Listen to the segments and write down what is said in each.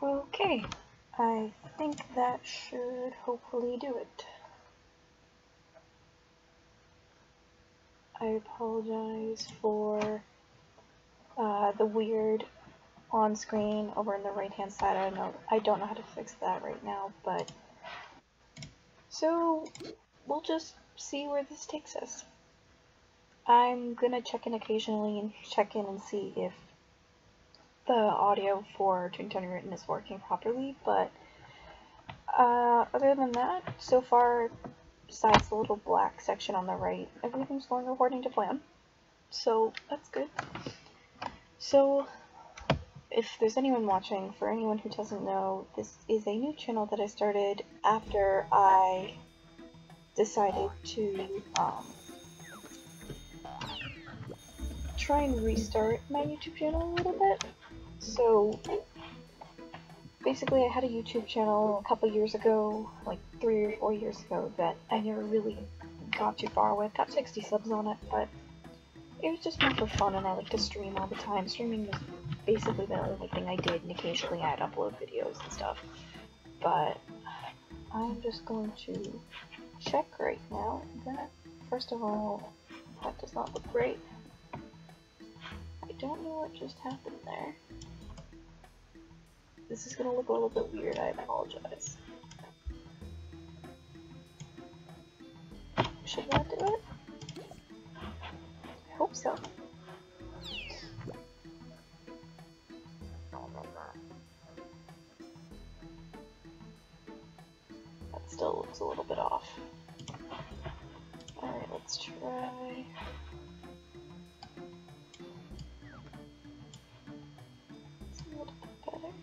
Okay, I think that should hopefully do it. I apologize for the weird on-screen over on the right-hand side. I don't know how to fix that right now, but so we'll just see where this takes us. I'm gonna check in occasionally and check in and see if the audio for Toontown Rewritten is working properly, but other than that, so far, besides the little black section on the right, everything's going according to plan. So that's good. So if there's anyone watching, for anyone who doesn't know, this is a new channel that I started after I decided to try and restart my YouTube channel a little bit. So basically I had a YouTube channel a couple years ago, like 3 or 4 years ago, that I never really got too far with. Got 60 subs on it, but it was just more for fun, and I like to stream all the time. Streaming was basically the only thing I did, and occasionally I'd upload videos and stuff. But I'm just going to check right now that, first of all, that does not look great. I don't know what just happened there. This is gonna look a little bit weird, I apologize. Should that do it? I hope so. That still looks a little bit off. Alright, let's try. It's a little bit better.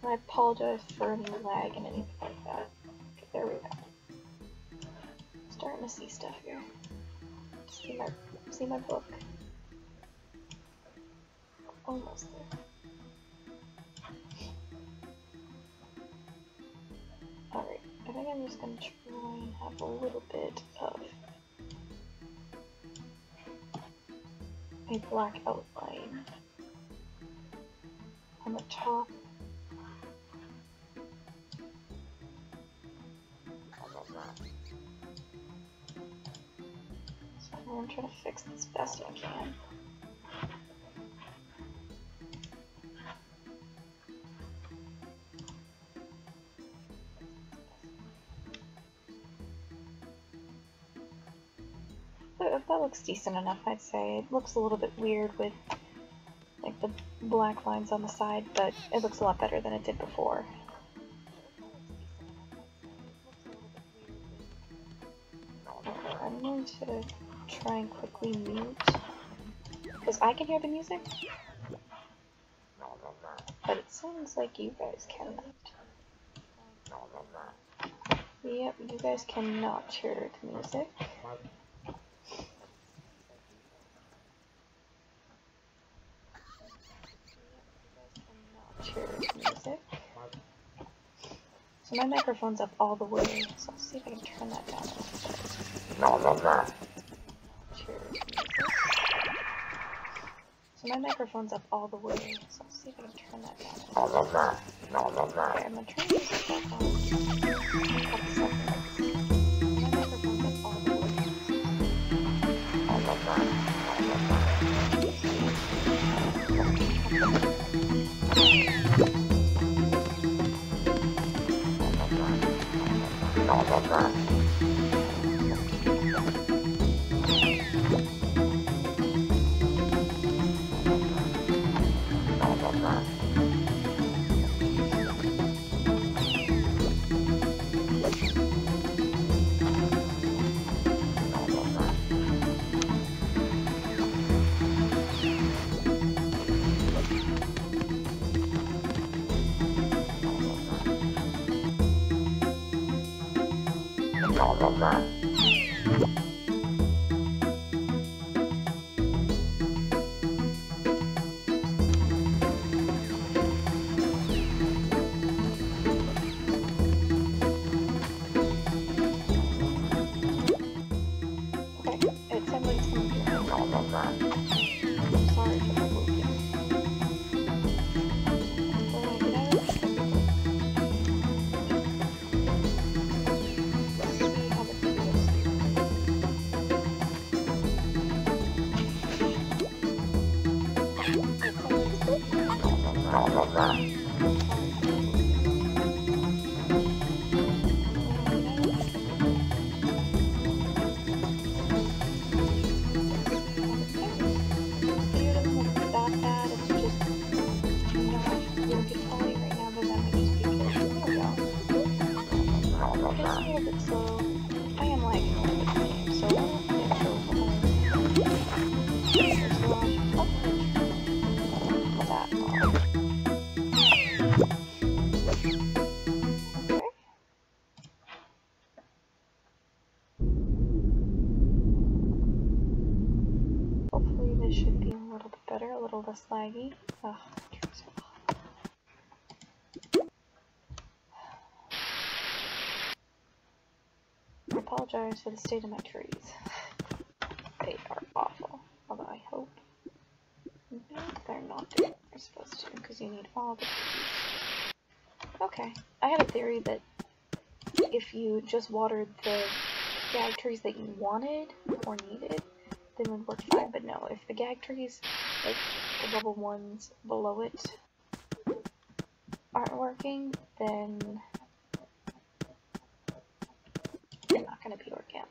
I apologize for any lag and anything like that. Okay, there we go. Starting to see stuff here. See my book. Almost there. Alright, I think I'm just gonna try and have a little bit of a black outline on the top. So I'm trying to fix this best I can. That looks decent enough, I'd say. It looks a little bit weird with like the black lines on the side, but it looks a lot better than it did before. I'm going to try and quickly mute, because I can hear the music, but it sounds like you guys cannot. Yep, you guys cannot hear the music. Music. So my microphone's up all the way, so I'll see if I can turn that down a little bit. So my microphone's up all the way, so I'll see if I can turn that down a little bit. Okay, I'm gonna turn the music back on. My microphone's up all the way. Sorry for the movement. less laggy. Ugh, I apologize for the state of my trees. They are awful. Although I hope they're not doing what they're supposed to, because you need all the trees. Okay, I had a theory that if you just watered the gag trees that you wanted or needed, then it would work fine. But no, if the gag trees, like the level ones below it, aren't working, then they're not going to be organic.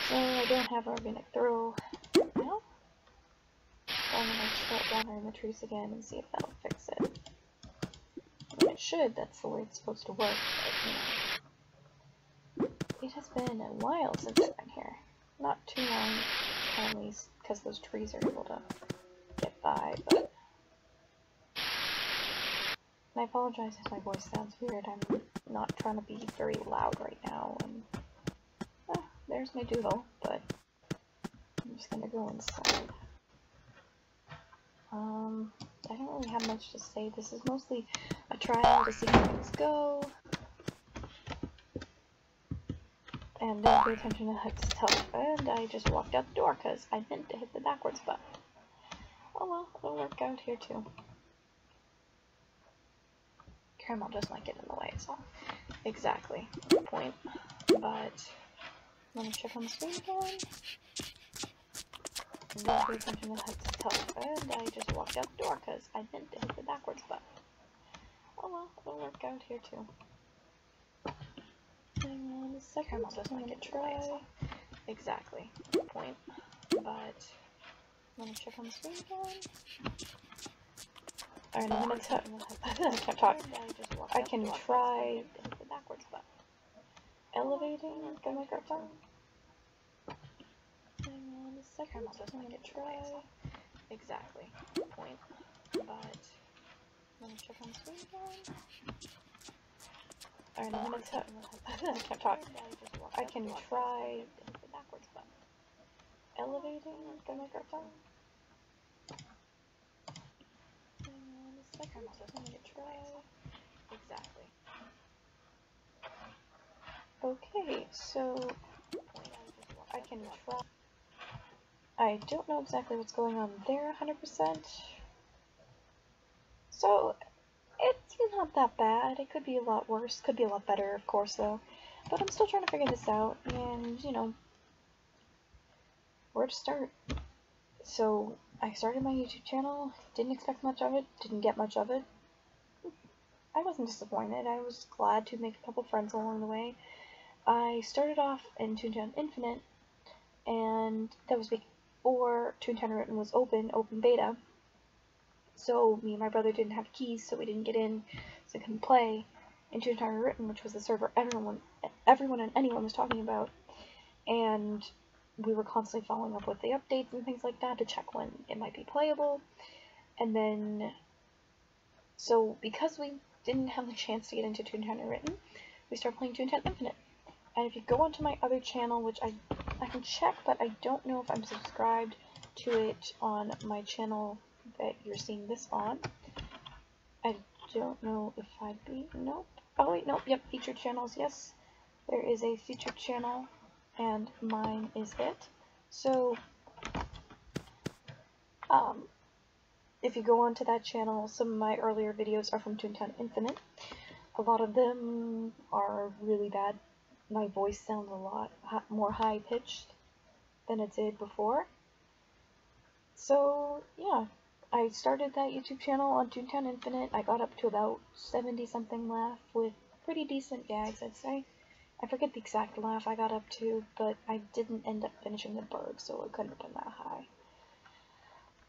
So I don't have organic throw now. I'm going to start watering the trees again and see if that'll fix it. When it should, that's the way it's supposed to work, but, you know. It has been a while since I've been here. Not too long, apparently, because those trees are able to get by, but... And I apologize if my voice sounds weird. I'm not trying to be very loud right now, and... there's my doodle, but I'm just gonna go inside. I don't really have much to say. This is mostly a trial to see how things go. And don't pay attention to how it's tough. And I just walked out the door because I meant to hit the backwards button. Oh well, it'll work out here too. Caramel just might get in the way, so. Exactly. Good point. But, let me check on the screen again. And don't pay attention to how it's tough. And I just walked out the door because I meant to hit the backwards button. Oh well, it'll work out here too. Hang on a second. Caramel just might get in the way, so. Exactly. Good point. But, let me check on the screen again. Alright, I'm gonna I can't talk. I can try the backwards button. Elevating the microphone. Hang on a second. I'm gonna try. Exactly. Good point. But let me check on the screen again. Alright, I'm gonna I can't talk. I can try the backwards button. Elevating the microphone. Second, I'm gonna try. Exactly. Okay, so I can try. I don't know exactly what's going on there 100%. So it's not that bad. It could be a lot worse. Could be a lot better, of course, though. But I'm still trying to figure this out, and you know, where to start. So I started my YouTube channel. Didn't expect much of it. Didn't get much of it. I wasn't disappointed. I was glad to make a couple friends along the way. I started off in Toontown Infinite, and that was before Toontown Written was open beta. So me and my brother didn't have keys, so we didn't get in, so we couldn't play in Toontown Written, which was the server everyone and anyone was talking about. And we were constantly following up with the updates and things like that to check when it might be playable. And then, so because we didn't have the chance to get into Toontown Written, we started playing Toontown Infinite. And if you go onto my other channel, which I can check, but I don't know if I'm subscribed to it on my channel that you're seeing this on. I don't know if I'd be, nope. Oh wait, nope, yep, featured channels, yes. There is a featured channel, and mine is it. So, if you go onto that channel, some of my earlier videos are from Toontown Infinite. A lot of them are really bad. My voice sounds a lot more high-pitched than it did before. So, yeah, I started that YouTube channel on Toontown Infinite. I got up to about 70-something laugh with pretty decent gags, I'd say. I forget the exact laugh I got up to, but I didn't end up finishing the berg, so it couldn't have been that high.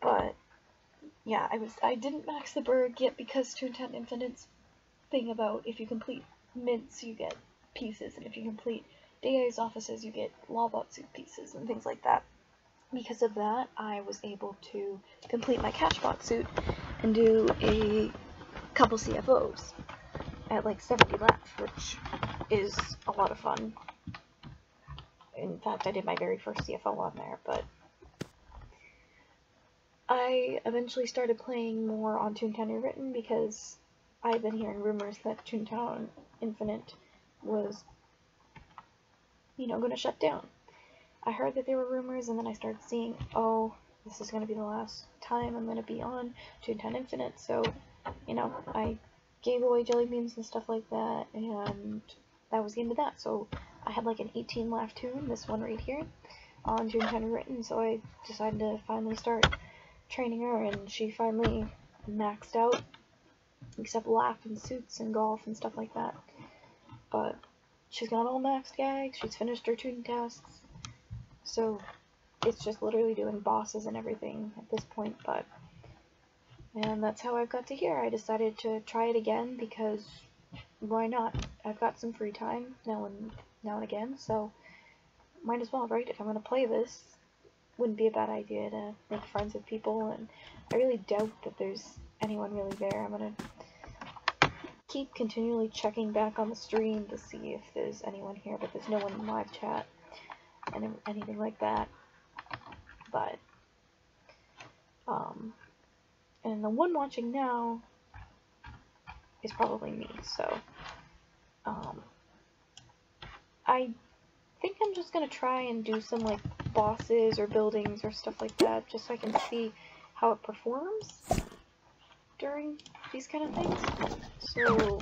But, yeah, I didn't max the berg yet because Toontown Infinite's thing about if you complete mints, you get pieces, and if you complete DA's offices, you get Lawbot suit pieces and things like that. Because of that, I was able to complete my Cashbot suit and do a couple CFOs at like 70 left, which is a lot of fun. In fact, I did my very first CFO on there, but I eventually started playing more on Toontown Rewritten because I've been hearing rumors that Toontown Infinite was, going to shut down. I heard that there were rumors, and then I started seeing, oh, this is going to be the last time I'm going to be on Toontown Infinite, so, I gave away jelly beans and stuff like that, and that was the end of that. So I had like an 18 laugh toon, this one right here, on Toontown Rewritten, so I decided to finally start training her, and she finally maxed out, except laugh and suits and golf and stuff like that. But she's got all maxed gags, she's finished her toon tasks, so it's just literally doing bosses and everything at this point. And that's how I've got to here. I decided to try it again because why not? I've got some free time now and again, so might as well, right? If I'm gonna play this, wouldn't be a bad idea to make friends with people, and I really doubt that there's anyone really there. I'm gonna keep continually checking back on the stream to see if there's anyone here, but there's no one in live chat and anything like that. But and the one watching now is probably me, so I think I'm just gonna try and do some like bosses or buildings or stuff like that, just so I can see how it performs during these kind of things. So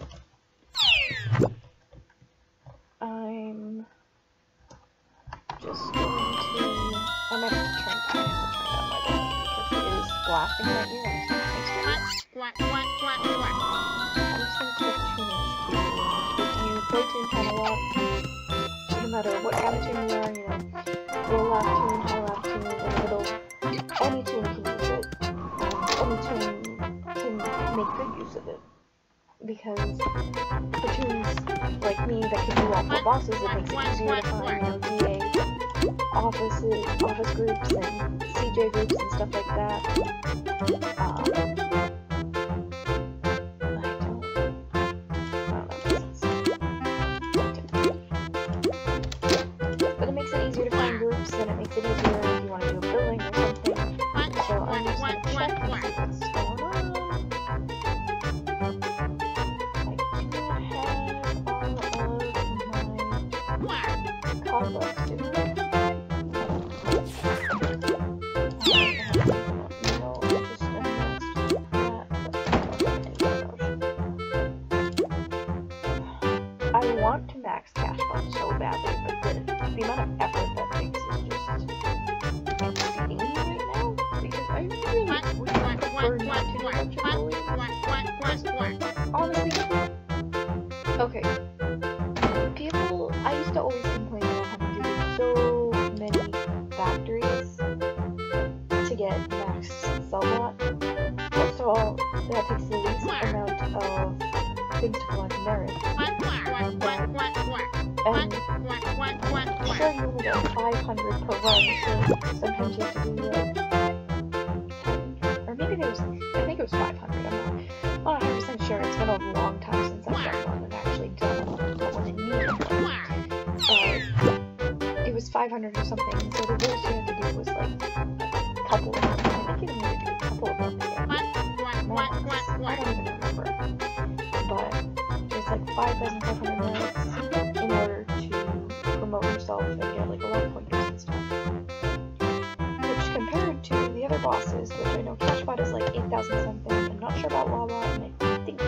I'm just going to, I might have to turn down my volume because it is blasting in my ear. I'm just going to click Toon HQ. If you play Toontown a lot, no matter what kind of tune you are, low laugh tune, high laugh tune, in the middle, any tune can use it. Any tune can make good use of it. Because for tunes like me that can do all four bosses, it makes it easier to find, DA office groups and CJ groups and stuff like that. But it makes it easier to find groups, and it makes it easier if you want to do a building or something. So I'm just going to check and see what's going on. Complex, do I? I want to max Cashbot so badly, but the amount of effort that takes is just exceeding me right now, because I really would prefer not to do much of bullying. Honestly, okay. I used to always complain about having to do so many factories to get max Cellbot. First of all, that takes the least amount of things to collect merit. And sure, you only get 500 per run, so sometimes you have to do like 10, or maybe there was, I think it was 500, I'm not 100% sure. It's been a long time since I've done one and actually done one in need of one. It was 500 or something, so the most you had to do was like a couple of them. I think you needed to do a couple of them to get max. I don't even remember. But there's like 5,500 merits in order to promote yourself and get like 11 pointers and stuff. Which compared to the other bosses, which I know Cashbot is like 8,000 something, I'm not sure about Lawbot, and I think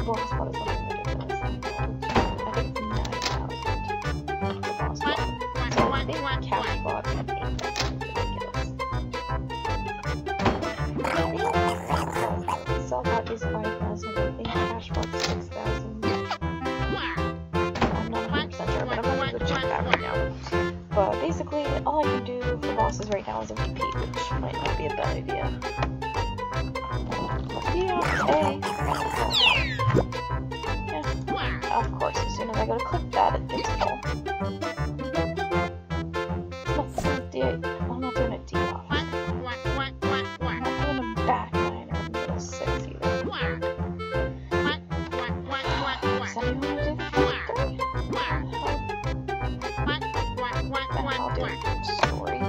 Bosspot is something ridiculous. I think it's 9,000 for Bosspot. So I think Cashbot and 8,000 is ridiculous. Cellbot is 5,000, I think Cashbot is 6,000. I'm not 100% sure, but I'm gonna go check that right now. But basically, all I can do for bosses right now is a VP, which might not be a bad idea. Yeah, yeah, of course, as soon as I go to click that, it gets full. I'm not doing a D off. I'm not doing a back 9 or a middle 6 either. Does anyone want to do the front 3? Then I'll do story.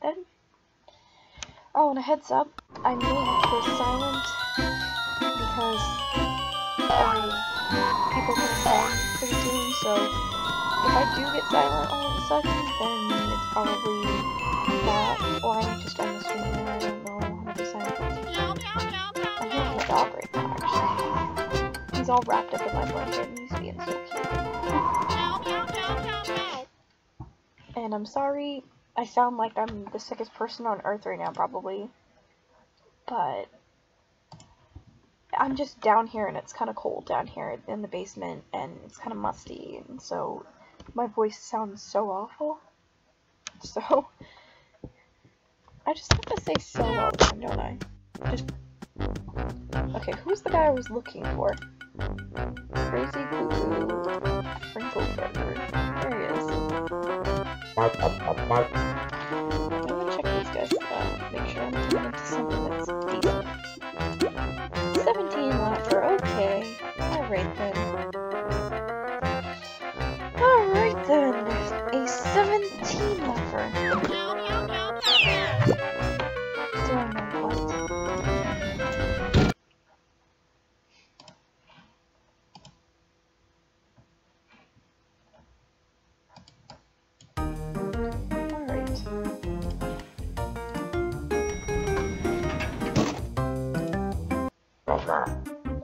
ahead. Oh, and a heads up, I may have to go silent because people are gonna call me pretty soon, so if I do get silent all of a sudden, then it's probably that, or I might just end the stream, I don't know 100%. I'm hearing the dog right now, actually. He's all wrapped up in my blanket and he's being so cute. And I'm sorry, I sound like I'm the sickest person on earth right now, probably. But I'm just down here and it's kind of cold down here in the basement and it's kind of musty, and so my voice sounds so awful. So I just have to say so all the time, don't I? Just okay, who's the guy I was looking for? Crazy Cuckoo Frinkleberger. There he is. I'm gonna check these guys out, make sure I'm turning into something that's decent. 17 laughter, okay. Alright then. Alright then. A 17 laughter. Do I know what?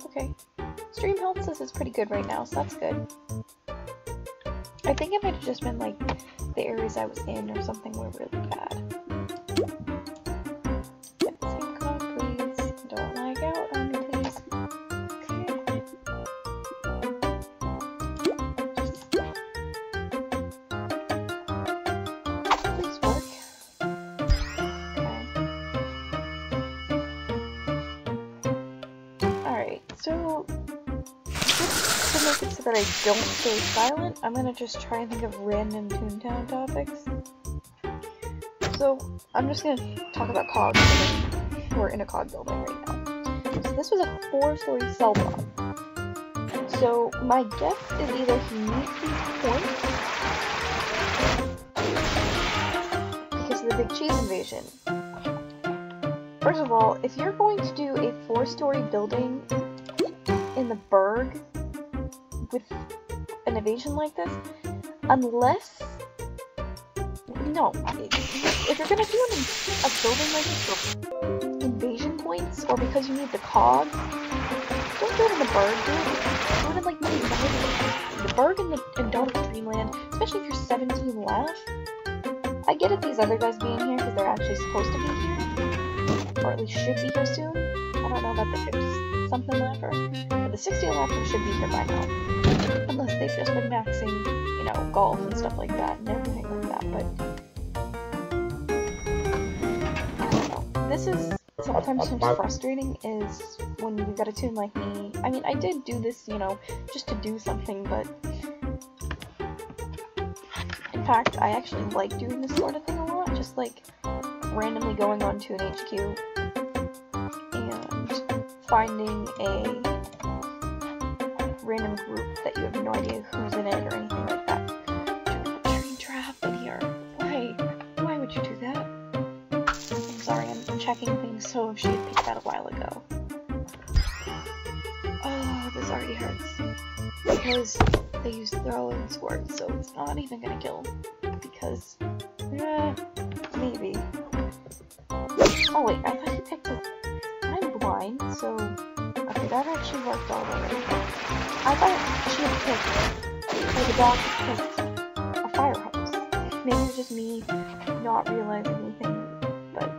Okay. Stream health says it's pretty good right now, so that's good. I think it might have just been like the areas I was in or something were really bad. Get the same code, please. Don't lag out on me, please. Okay. Please work. Okay. Alright, so just to make it so that I don't stay silent, I'm gonna just try and think of random Toontown topics. So, I'm just gonna talk about COG. We're in a COG building right now. So this was a 4-story cell block. So, my guess is either he needs these points because of the Big Cheese invasion. First of all, if you're going to do a 4-story building in the Burg with an invasion like this, unless... No, if you're gonna do a building like this for invasion points, or because you need the COG, don't do it in the Burg, do it in like the Burg and Dawn of Dreamland, especially if you're 17 left. I get it these other guys being here because they're actually supposed to be here, or at least should be here soon. I don't know about the 50 something laughter, but the 60 laughter should be here by now. Unless they've just been maxing, you know, golf and stuff like that and everything like that, but I don't know. This is sometimes what's frustrating is when you've got a tune like me. I mean, I did do this, you know, just to do something, but in fact, I actually like doing this sort of thing a lot, just like randomly going on to an HQ and finding a random group that you have no idea who's in it or anything like that. Train trap in here. Why would you do that? I'm sorry, I'm checking things, so if she had picked that a while ago. Oh, this already hurts. Because they used throwing swords, so it's not even gonna kill. Because, maybe. Oh wait, I thought he picked a... I'm blind, so... Okay, that actually worked already. I thought she had picked, or the dog picked, a fire hose. Maybe it was just me not realizing anything, but...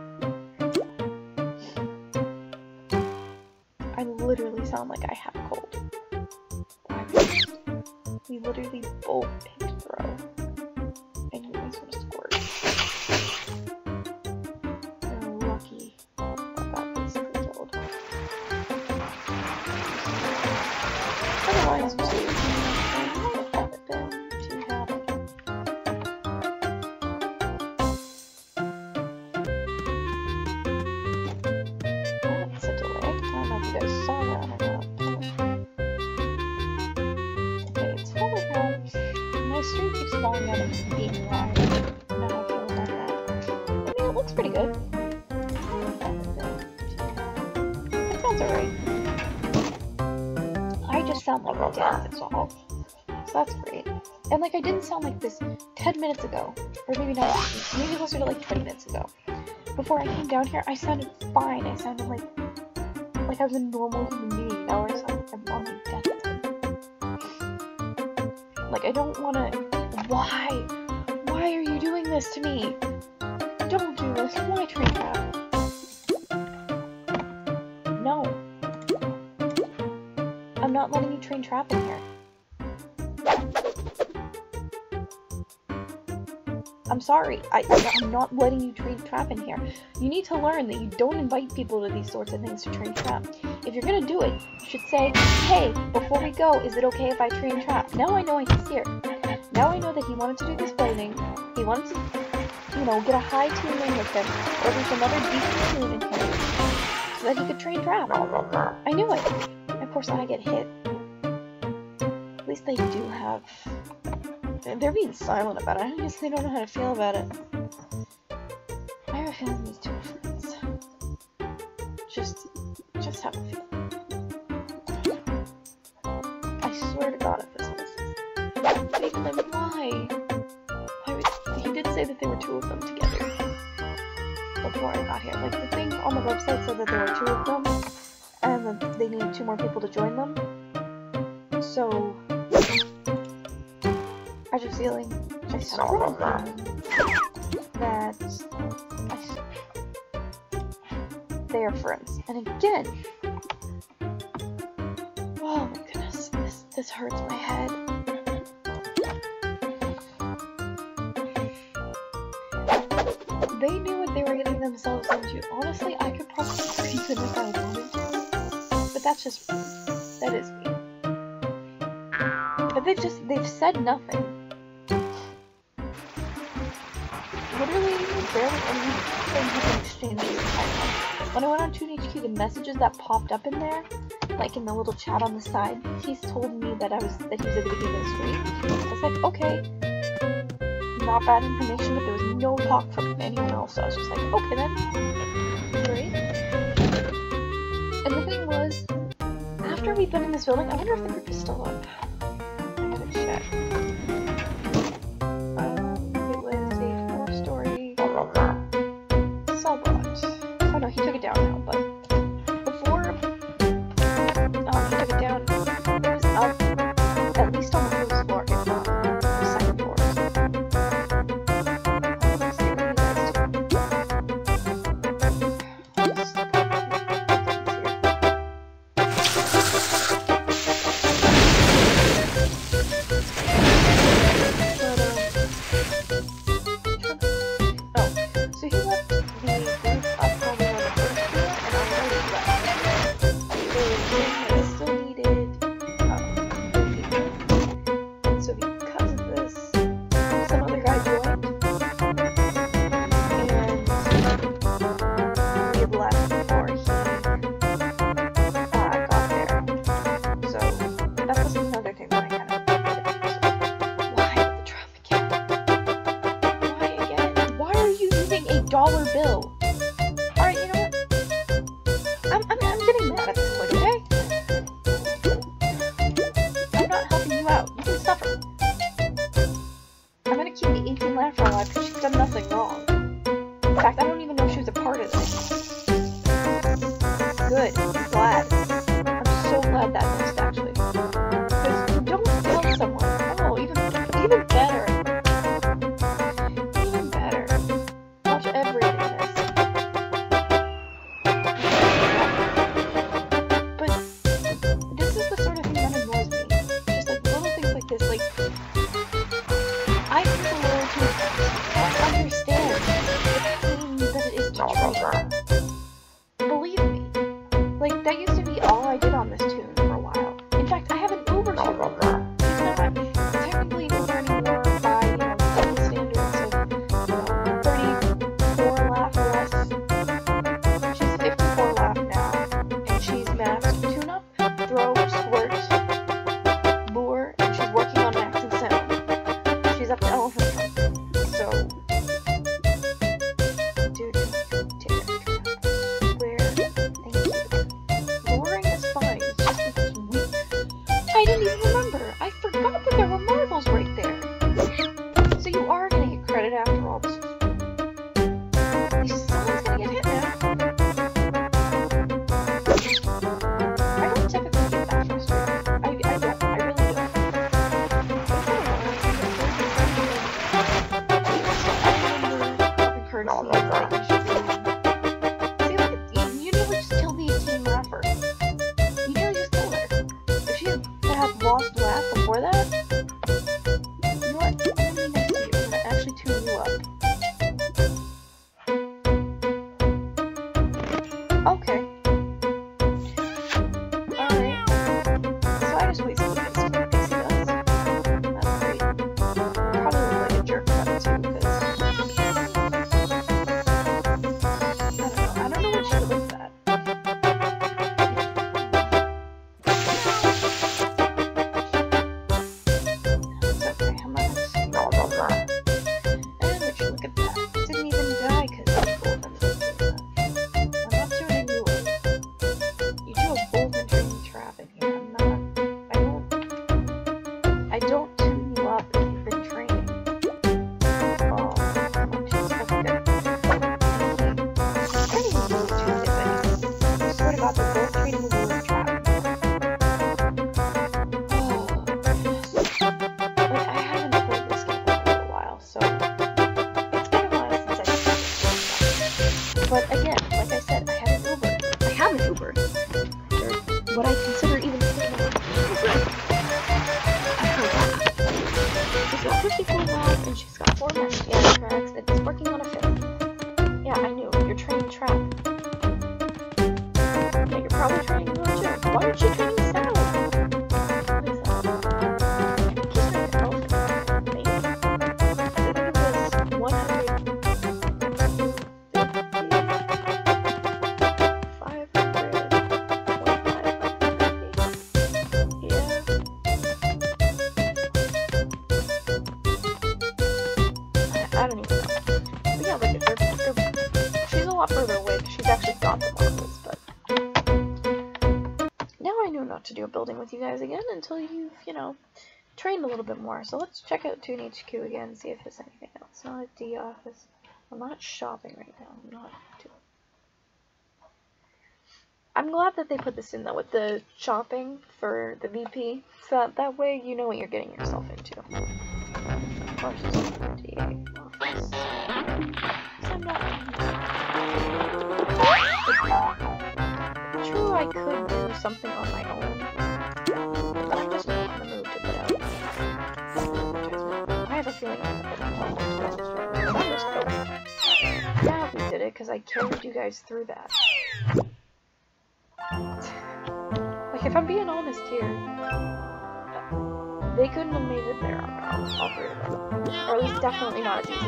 I literally sound like I have a cold. We literally both picked throw. And you guys want to squirt. You're lucky that that basically killed. Otherwise, we might have been too happy. That's a delay. I don't know if you guys saw that or not. Okay, it's falling out. My stream keeps falling out of being live. I don't know how I feel about that. I mean, it pretty good. That sounds alright. I just sound like a dead, that's all. So that's great. And like, I didn't sound like this 10 minutes ago. Or maybe not, maybe closer to like 20 minutes ago. Before I came down here, I sounded fine. I sounded like I was a normal human being. Now I sound like I'm on my deathbed. Like, I don't wanna... Why? Why are you doing this to me? Don't do this. Why train trap? No. I'm not letting you train trap in here. I'm sorry. I'm not letting you train trap in here. You need to learn that you don't invite people to these sorts of things to train trap. If you're gonna do it, you should say, hey, before we go, is it okay if I train trap? Now I know he's here. Now I know that he wanted to do this blading. He wanted to, you know, get a high tune in with him, or at least another decent tune in him, so that he could train trap. I knew it. Of course, I get hit. At least they do have... They're being silent about it. I guess they don't know how to feel about it. I have a feeling these two are friends. Just have a feeling. I swear to God if this is. Then why? He did say that there were two of them together before I got here. Like, the thing on the website said that there were two of them, and that they needed 2 more people to join them. So... I have a feeling, that they are friends. And again, oh my goodness, this hurts my head. They knew what they were getting themselves into. Honestly, I could probably freeze them if I wanted to, but that is me. But they've said nothing. Literally, barely anything has been exchanged. When I went on ToonHQ, the messages that popped up in there, like in the little chat on the side, he's told me that he was at the beginning of the stream. I was like, okay, not bad information, but there was no talk from anyone else, so I was just like, okay then, great. And the thing was, after we've been in this building, I wonder if the group is still up. I gotta check. Oh no, he took it down now, but before he took it down, it was up at least on the first floor, if not the second floor. Let's see what he so he left the group up probably on the first floor, and I already left. So still needed 3 people. So because of this, some other guy joined, and we had left before he got there. So that was another thing that I kind of why the drum again? Why again? Why are you using a dollar bill? Alright, you know what? I'm getting mad at this point, okay? I'm not helping you out. You can suffer. I'm gonna keep the 18 Laughter alive because she's done nothing wrong. In fact, I don't even know if she was a part of this. Good. I'm glad. I'm so glad that missed, actually. Because you don't tell someone. Oh, even better. Even better. Watch everything in this. But this is the sort of thing that annoys me. Just like little things like this. Like, I need to learn to understand the pain that it is to train. Believe me. Like, that used to be seems like you should be. See, look at you nearly just killed the 18 laugher. You nearly just killed her. If she had lost laugh before that, you know what? I'm gonna be next to you. I'm gonna actually tune you up. Okay. Alright. So I just wasted this for Pixie Dust. That's great. Probably look like a jerk about it too, because I don't know what she would look at. It's okay, I'm not gonna say no about that. And would you look at that? It didn't even die because of golden. I'm not tuning you up. You do a golden training trap in here. I don't tune you up if you've been training. Oh, she's fucking good. I don't even know what to do if anything. I swear to God, they're both training with a trap. Oh, goodness. Like, I haven't played this game in a little while, so it's been a while since I've played this. But again, like I said, I haven't Ubered. I haven't Ubered. They're what I consider even she's got 54 left, and she's got 4 messianic tracks, and it's working on a 5th. Yeah, I knew. You're training trap. Yeah, you're probably training her too. Why aren't you training Sally? What is that? I think he's trying to elf maybe. I think it was 150, 500, 2550. Yeah. I don't even know. But yeah, look at her. She's a lot further away because she's actually got the marbles, but now I know not to do a building with you guys again until you've, trained a little bit more. So let's check out Toon HQ again and see if there's anything else. Not at D office. I'm not shopping right now. I'm glad that they put this in though with the shopping for the VP, so that way you know what you're getting yourself into. Of course, it's the DA office. I'm not. True, I could do something on my own, but I'm just not in the mood to put out. I have a feeling I'm gonna put out yeah, we did it because I carried you guys through that. Like, if I'm being honest here, they couldn't have made it there on all 3 of them. Or at least definitely not as easy.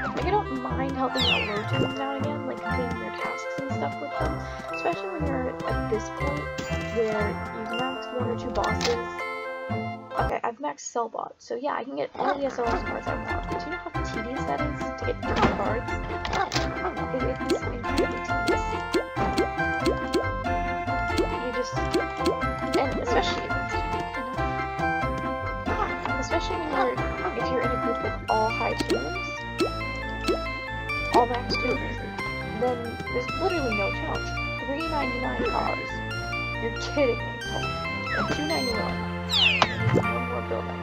Like, I don't mind helping out Lotunes now and again, like completing their tasks and stuff with them. Especially when you're at this point where you've maxed 1 or 2 bosses. Okay, I've maxed Cellbot, so yeah, I can get all the SOS cards I want. Do you know how tedious that is to get 3 cards? It's incredibly tedious. You just, and especially if you're in a group with all high tuners, all max tuners, then there's literally no challenge. $3.99 cars. You're kidding me. And $2.91. One more building.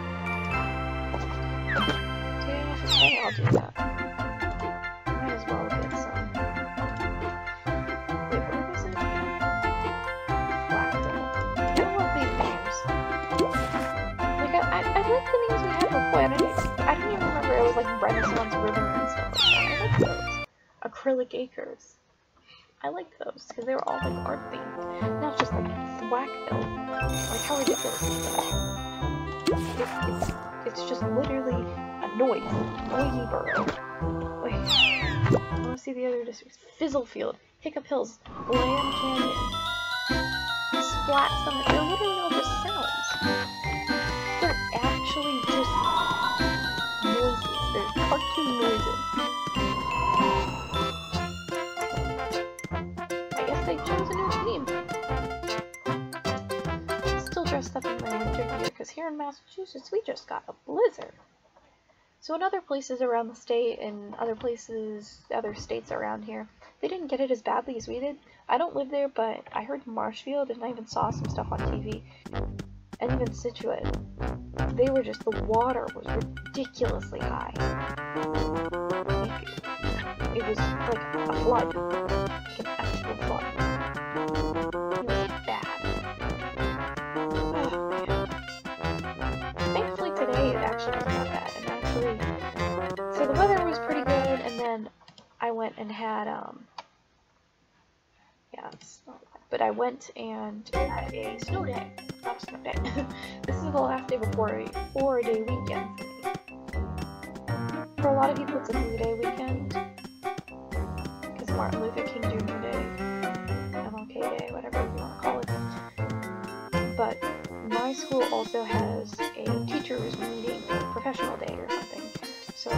Okay, I'll do that. Might as well get some. Wait, what was it? Blackville. I don't want big names. Like, I like the names we had before. I don't even remember. It was like Renaissance River and stuff like that. I like those. Acrylic Acres. I liked those because they were all like art themed. Now it's just like Thwackville. Like, how ridiculous is that? It's just literally a noisy borough. Wait, I want to see the other districts. Fizzlefield, Hiccup Hills, Lamb Canyon, Splat Summit. They're literally all just sounds. They're actually just noises. They're cartoon noises. I guess they chose a new team. Still dressed up in my winter gear because here in Massachusetts we just got a blizzard. So in other places around the state and other states around here, they didn't get it as badly as we did. I don't live there, but I heard Marshfield and I even saw some stuff on TV. And even Scituate. They were just, the water was ridiculously high. it was like a flood. Like an actual flood. It was bad. Oh, man. Thankfully today it actually wasn't that bad. And actually, so the weather was pretty good, and then I went and had, yeah, it's not bad, but I went and had a snow day. Not a snow day. This is the last day before a 4-day weekend for me. For a lot of people, it's a 3-day weekend. Because Martin Luther King Jr. Day, MLK Day, whatever you want to call it. But my school also has a teacher's meeting, or professional day or something. So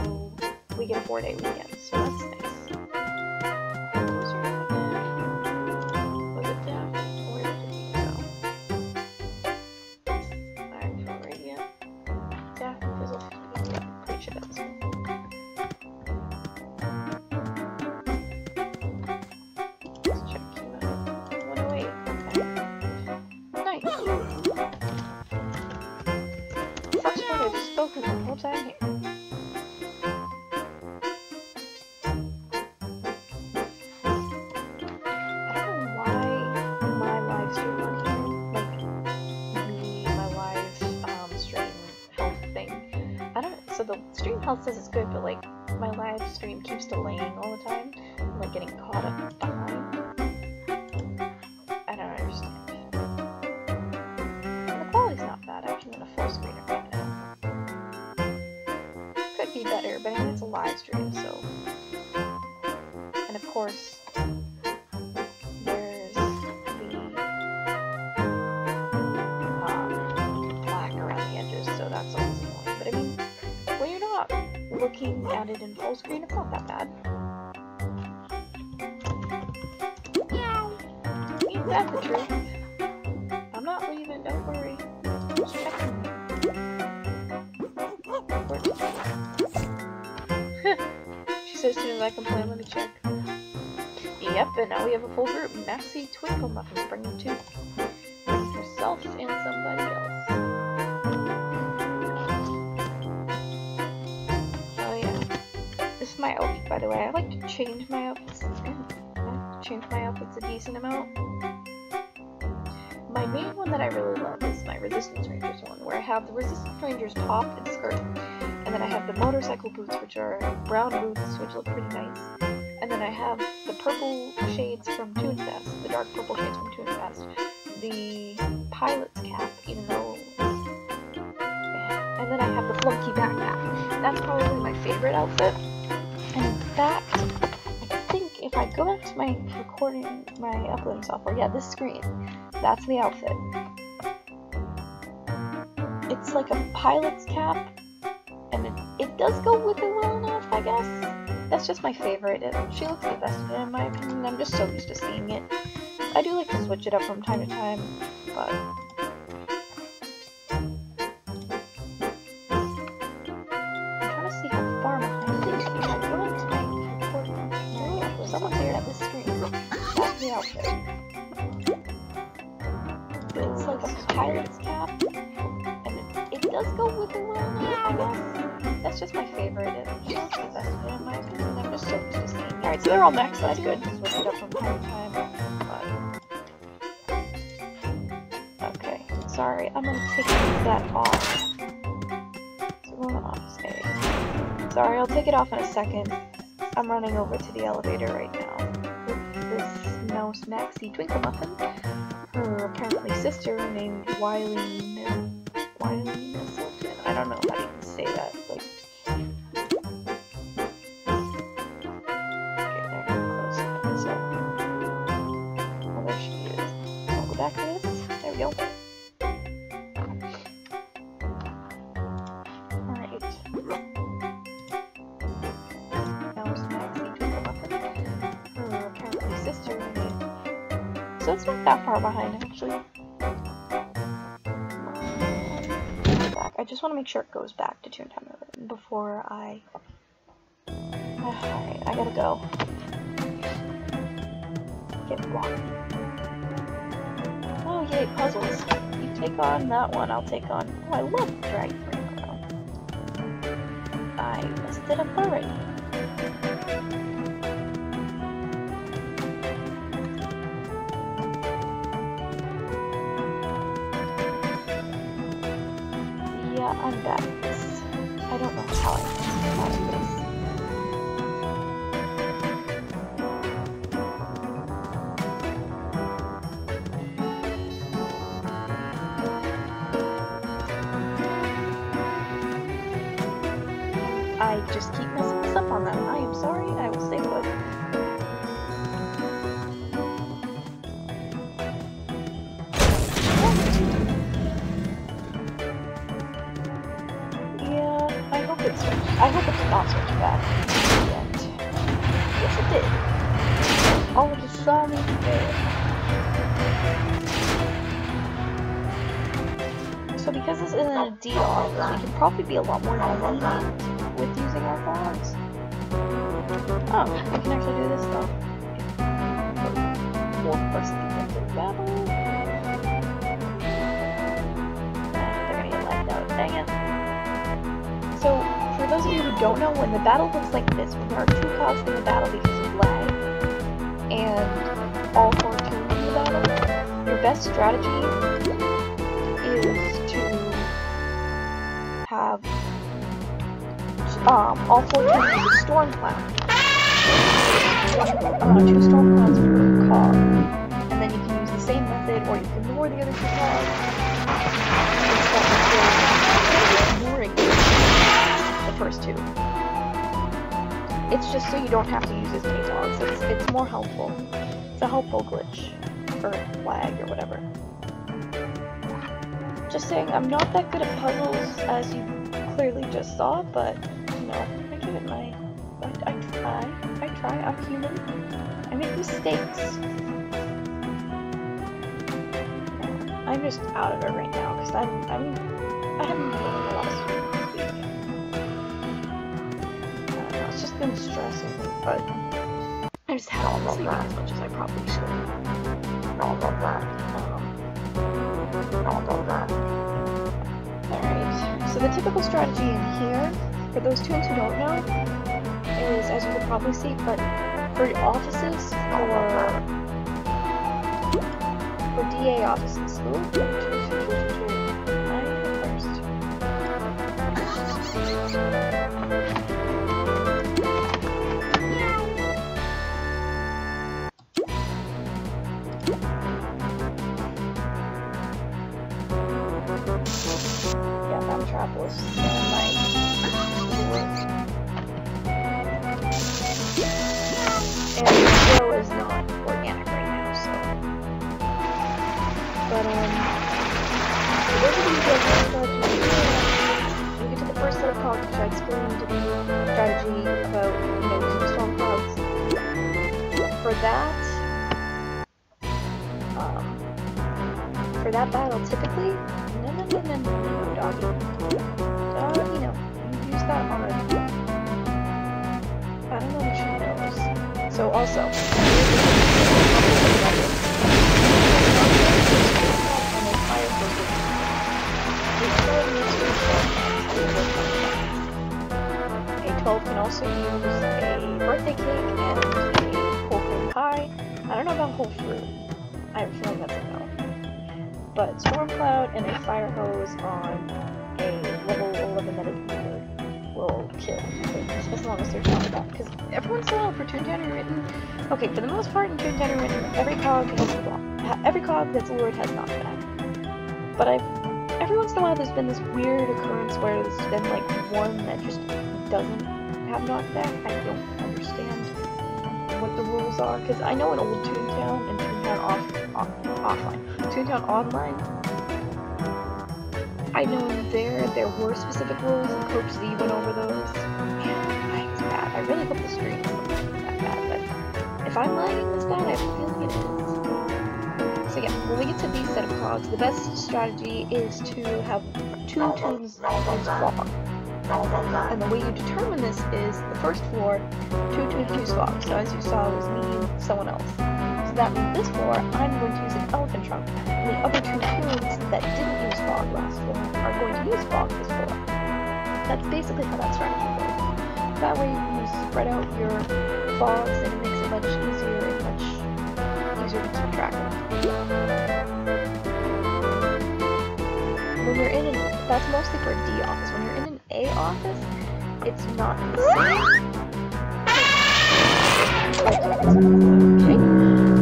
we get a 4-day weekend, so that's nice. Spoken the whole time here. I don't know why my live stream on here, like my live stream health thing. I don't. So the stream health says it's good, but like my live stream keeps delaying all the time, like getting caught up behind. I don't understand. And the quality's not bad. I actually in a full screen right now. Be better, but I mean it's a live stream, so. And of course, there's the black around the edges, so that's always annoying. But I mean, when you're not looking at it in full screen, it's not that bad. Ain't that the truth? I'm not leaving, don't worry. Just checking. She says as soon as I can play, let me check. Yep, and now we have a full group. Maxie Twinkle Muffins bringing two. Bringing herself and somebody else. Oh yeah. This is my outfit, by the way. I like to change my outfits. A decent amount. My main one that I really love is my Resistance Rangers one, where I have the Resistance Rangers top and skirt. And then I have the motorcycle boots, which are brown boots, which look pretty nice. And then I have the purple shades from Toon Fest, the dark purple shades from Toon Fest. The pilot's cap, even though... And then I have the flunky backpack. That's probably my favorite outfit. And in fact, I think if I go back to my recording, my uploading software, yeah, this screen, that's the outfit. It's like a pilot's cap. And it does go with it well enough, I guess. That's just my favorite. She looks the best in it, in my opinion. I'm just so used to seeing it. I do like to switch it up from time to time, but... I'm trying to see how far behind it is. If I go into my recording... Oh, someone's here at this screen. That's the outfit. It's like a pirate's cap. It does go with it well enough, I guess. That's just my favorite. She looks the best in my opinion. I'm just so used to seeing it. Alright, so they're all maxed. That's good. Switch it up from time to time. But... Okay. Sorry, I'm gonna take that off. So we're on office A. Sorry, I'll take it off in a second. I'm running over to the elevator right now. With this mouse Maxie Twinkle Muffin. Her apparently sister named Wiley Misselton. I don't know how to even say that. Like, okay, there, close. So, oh, there she is. I'll go back to this. There we go. Alright. Now it's Maxie Twinkle Muffin. Her apparently sister named. So it's not that far behind, actually. I just want to make sure it goes back to Toontown before I... Alright, I gotta go. Get blocked. Oh yay, puzzles. You take on that one, I'll take on... Oh, I love Dragon Rainbow. I messed it up already. I'm bad at this. I don't know how I'm bad at this. I just keep messing this up on them. I am sorry, I will stay put. Yeah, I hope it's not switched back yet. Yes, it did. Oh, it just saw me there. So because this isn't a DR, we can probably be a lot more lenient with using our fogs. Oh, we can actually do this though. One person into battle. They're gonna get lagged out. Dang it. So, for those of you who don't know, when the battle looks like this, when there are 2 cogs in the battle because of lag, and all 4 tunes in the battle, your best strategy is to have all 4 tunes use a storm cloud. 2 storm clouds per cog, and then you can use the same method, or you can lower the other 2 cogs ignoring the first 2. It's just so you don't have to use as many cogs. It's more helpful. It's a helpful glitch, or lag, or whatever. Just saying, I'm not that good at puzzles, as you clearly just saw, but, you know, I give it my... I try, I'm human. I make mistakes. I'm just out of it right now, because I haven't been playing a lot of Sword this week. I don't know, it's just been stressing, but I just haven't been sleeping as much as I probably should. Alright, so the typical strategy in here, for those tunes who don't know, is, as you can probably see, but for offices, for DA offices, I first. Yeah, that Metropolis might. And the show is not organic right now, so. But, for those of you who don't know strategy, we get to the first set of cogs, which I explained the strategy about, you know, using storm clouds. For that battle, typically, no, doggy. Doggy, no. You use that on a... I don't know what she knows. So also, a 12 can also use a birthday cake and a whole fruit pie. I don't know about whole fruit. I have a feeling that's a no. But storm cloud and a fire hose on a level 11 that is weird will kill, as long as they're down with that. Because every once in a while for Toontown Rewritten, okay, for the most part in Toontown Rewritten, every cog that's lured has knockback. But every once in a while there's been this weird occurrence where there's been like one that just doesn't have knockback. I don't understand what the rules are, because I know in old Toontown and Toontown Toontown Online, I know there were specific rules, and Coach Z went over those. Man, it's bad. I really hope the stream isn't that bad, but if I'm lagging this bad, I have a feeling it is. So yeah, when we get to these set of cogs, the best strategy is to have 2 tunes use fog. And the way you determine this is the first floor, 2 tunes use fog. So as you saw, it was me and someone else. So that means this floor, I'm going to use an elephant trunk, and the other 2 tunes that didn't use fog last floor are going to use fog this floor. That's basically how that strategy works. That way you spread out your fogs, and it makes it much easier and much easier to keep track of. when you're in that's mostly for a D office. When you're in an A office, it's not the same. Okay?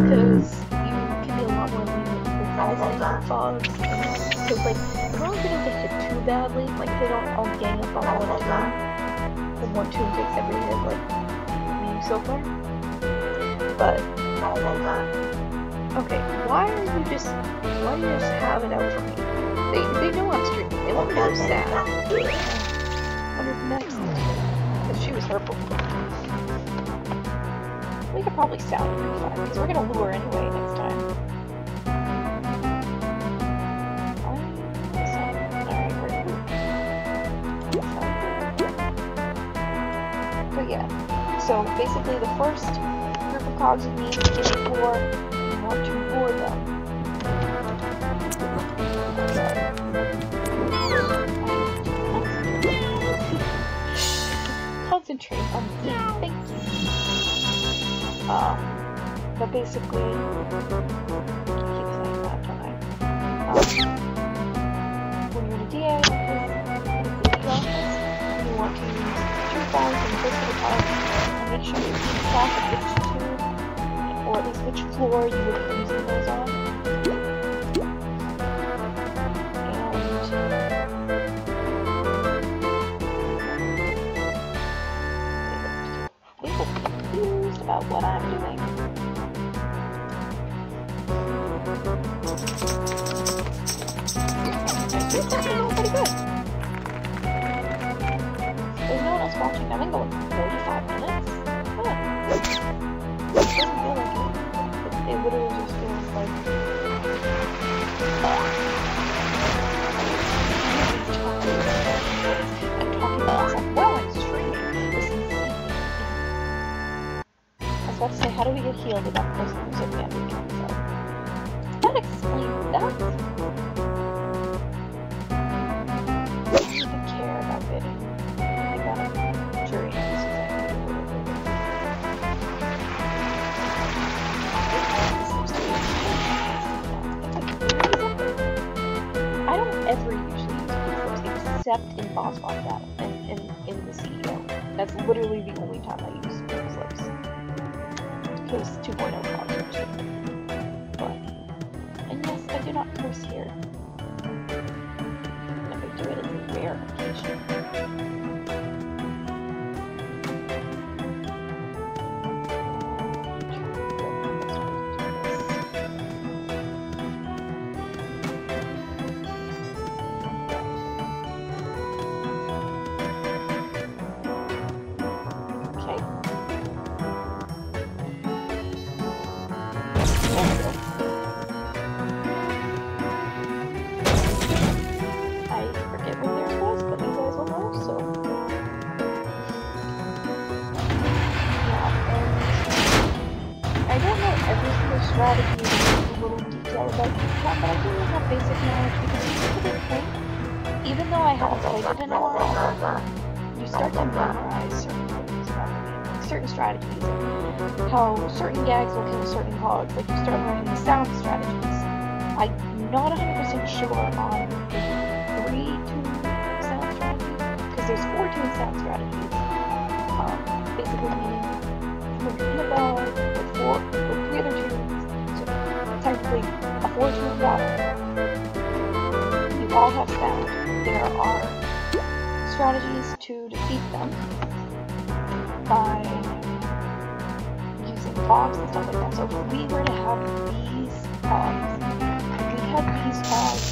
Because you can be a lot more lenient with missing fogs. Because, like, as long as they don't get hit too badly, like, if they don't all gang up on one tomb, then one tomb takes every hit, like, me so far. But, okay, why do you just have it out for me? They know I'm streaming. They want me to go sad. I wonder if next, because she was her before. We could probably sound pretty fun, because we're gonna lure anyway next time. But yeah, so basically the first group of cogs you need to get a floor, you want to lure them. Concentrate on the thank you. But basically, I keep saying that, don't I? When you're in a DA office, you want to use 2 phones and first at a time, and make sure you keep track of which tube, or at least which floor you would be using those on. About what I'm doing. I think that's going pretty good. There's no one else watching. I've been going 45 minutes. Huh. It doesn't feel like it. It literally just feels like I'm talking about myself while I'm streaming. This is insane. I was about to say, how do we get healed without posting music damage? So, that explains that. I don't even care about getting jury notices. I don't ever usually use P-Flips except in boss fight battle and in the CEO. That's literally the only time I use P-Flips. Because 2.0 cogs are cheap. But, and yes, I do not curse here. If I do it, it's a rare occasion. Strategy and a little detail about Pokemon, but I do have basic knowledge because you get to the point, even though I haven't played it in a while, you start to memorize certain things about the game, like certain strategies, and how certain gags will kill certain cogs, like you start learning the sound strategies. I'm not 100% sure on the 3-tune sound strategies, because there's 4-tune sound strategies, basically meaning in a bell with 3 other tunes. Technically a 4-tune battle. You all have sound. There are strategies to defeat them by using fogs and stuff like that. So if we were to have these fogs, if we had these fogs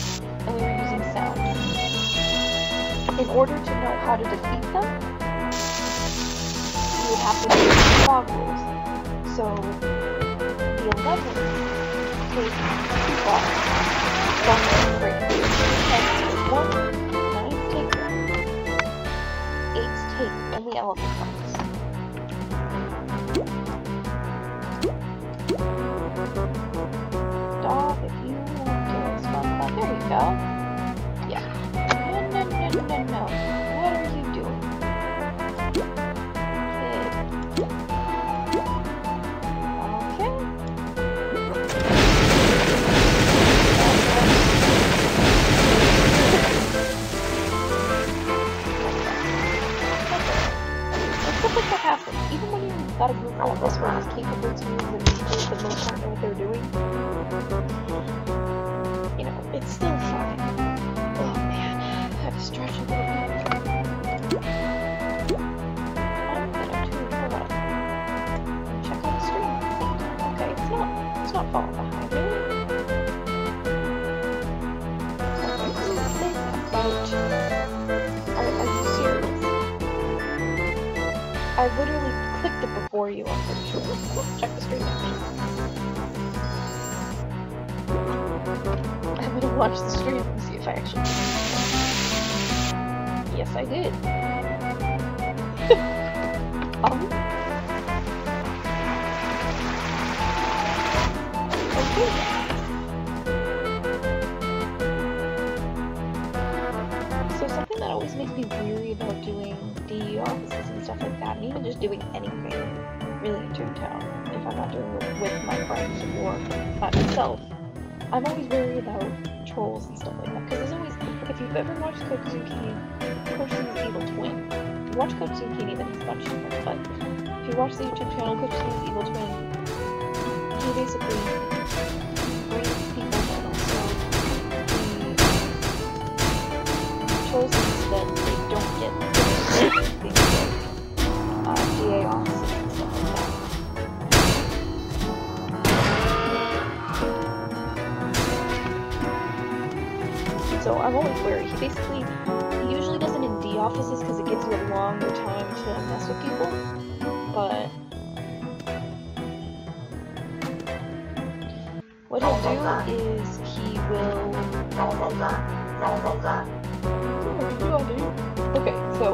and we were using sound, in order to know how to defeat them, you would have to use the fog rules. So the 11 take 2 fogs, 1 break, 10 take 1, 9 take 1, 8 take only element fogs. Stop if you want to spot that. There you go. Yeah. No. What are you doing? stuff like that happens. Even when you've got a group like this where it's capable teams and people for the most part know what they're doing, you know, it's still fine. Oh man, I had to stretch a little bit. I'm gonna tune her up. Check out the stream at the same time. Okay, it's not falling behind, really. Okay, so the thing about... Are you serious? I literally clicked it before you, I'm pretty sure. Check the stream actually. I'm gonna watch the stream and see if I actually did. Yes, I did. Okay. So something that always makes me weary about doing DE offices and stuff like that, and even just doing anything really in Toontown, if I'm not doing it with my friends or by myself, I'm always worried about trolls and stuff like that, because there's always, like, if you've ever watched Code Zucchini, Coach's Evil Twin, if you watch Code Zucchini, then he's much different, but if you watch the YouTube channel Coach's Evil Twin, he basically brings people in, so the trolls that they don't get things like DA offices and stuff like that. So I'm always wary. He usually does it in D offices because it gives you a longer time to mess with people, but what he'll do is he will... Okay, so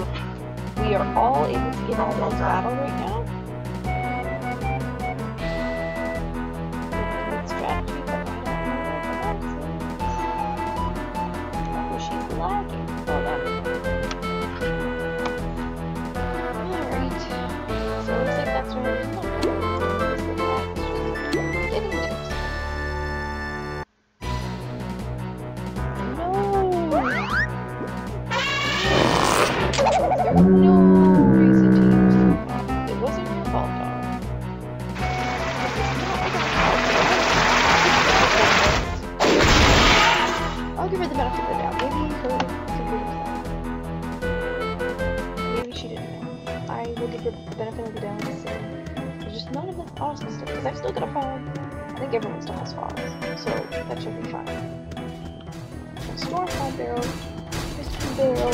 we are all able to get into this battle right now. Strategy, but I don't know what she's lagging. Oh, that. Alright. So it looks like that's right. Getting into it. No! There's no reason to use them. It wasn't your fault, dog. I'll give her the benefit of the doubt. Maybe her computer's down. Maybe she didn't know. I will give her the benefit of the doubt and say there's just none of the awesome stuff, because I've still got a fog. I think everyone still has fogs, so that should be fine. Store 5 barrel, piston barrel,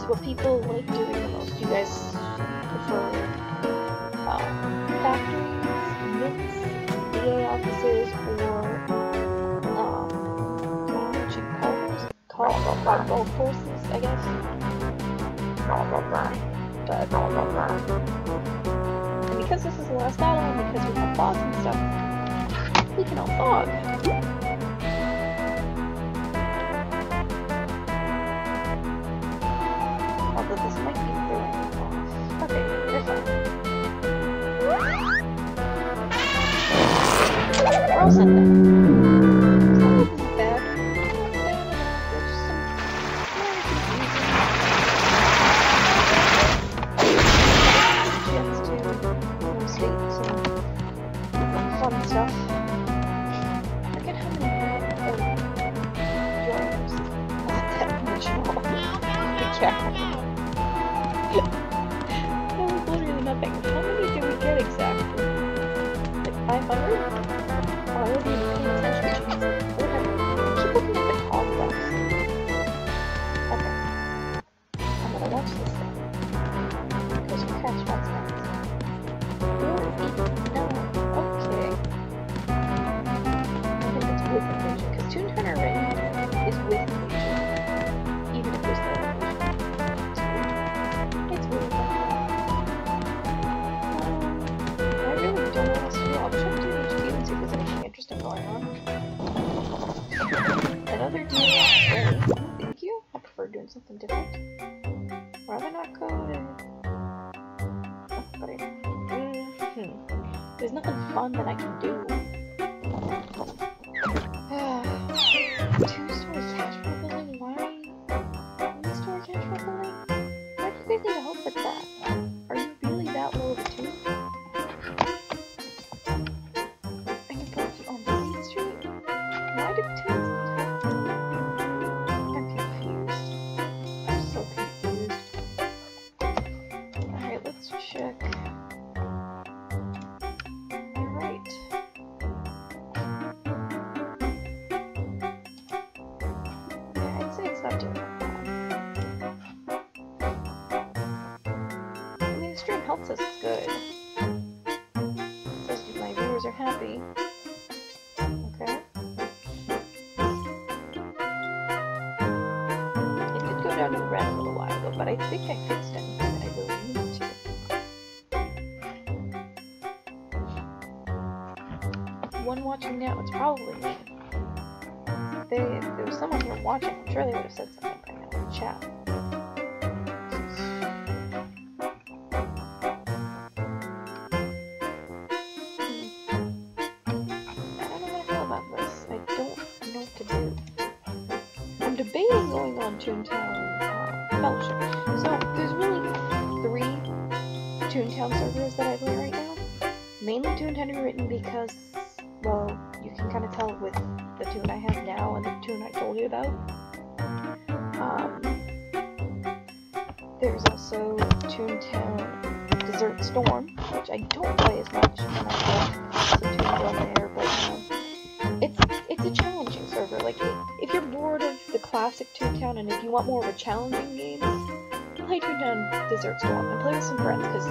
what people like doing the most. Do you guys prefer factories, mints, DA offices, or I don't know what you call those? Golf courses, I guess. And because this is the last battle, and because we have fogs and stuff, we can all fog. This might be throwing them off. Okay, they're fine. We're all set then. It's not bad. There's just some chance to state some fun stuff. I forget how many joiners. Not that much at all. Yeah. That was literally nothing. How many did we get exactly? Like 500? Oh, I wasn't even paying attention to these. Whatever. Keep looking at the complex. Okay. I'm gonna watch this thing. Because you catch what's next. No. Okay. I think it's with Invasion. Because Toon Turner right now is with Invasion. Even if there's no Invasion. another DIY. Thank you. I prefer doing something different. Rather not code and... Oh, but there's nothing fun that I can do. Two-story casual building? Why? One-story casual building? Why do you guys need help with that? Are you really that low of a tune? And you're both on Fleet Street? Why do tunes need help? I'm confused. I'm so confused. Alright, let's check. Alright. Yeah, I'd say it's not doing that bad. I mean, the stream health says it's good. It says my viewers are happy. Okay. It did go down to red a little while ago, but I think I fixed anything that I really needed to. One watching now, it's probably me. If there was someone here watching, I'm sure they would have said something by now in the chat. Debating going on Toontown Fellowship. So there's really 3 Toontown servers that I play right now. Mainly Toontown Rewritten because, well, you can kind of tell with the tune I have now and the tune I told you about. There's also Toontown Desert Storm, which I don't play as much, and I've got some tunes on there, but it's a challenging server. Like, if you're bored of the classic Toontown and if you want more of a challenging game, play Toontown Desert Storm and play with some friends, because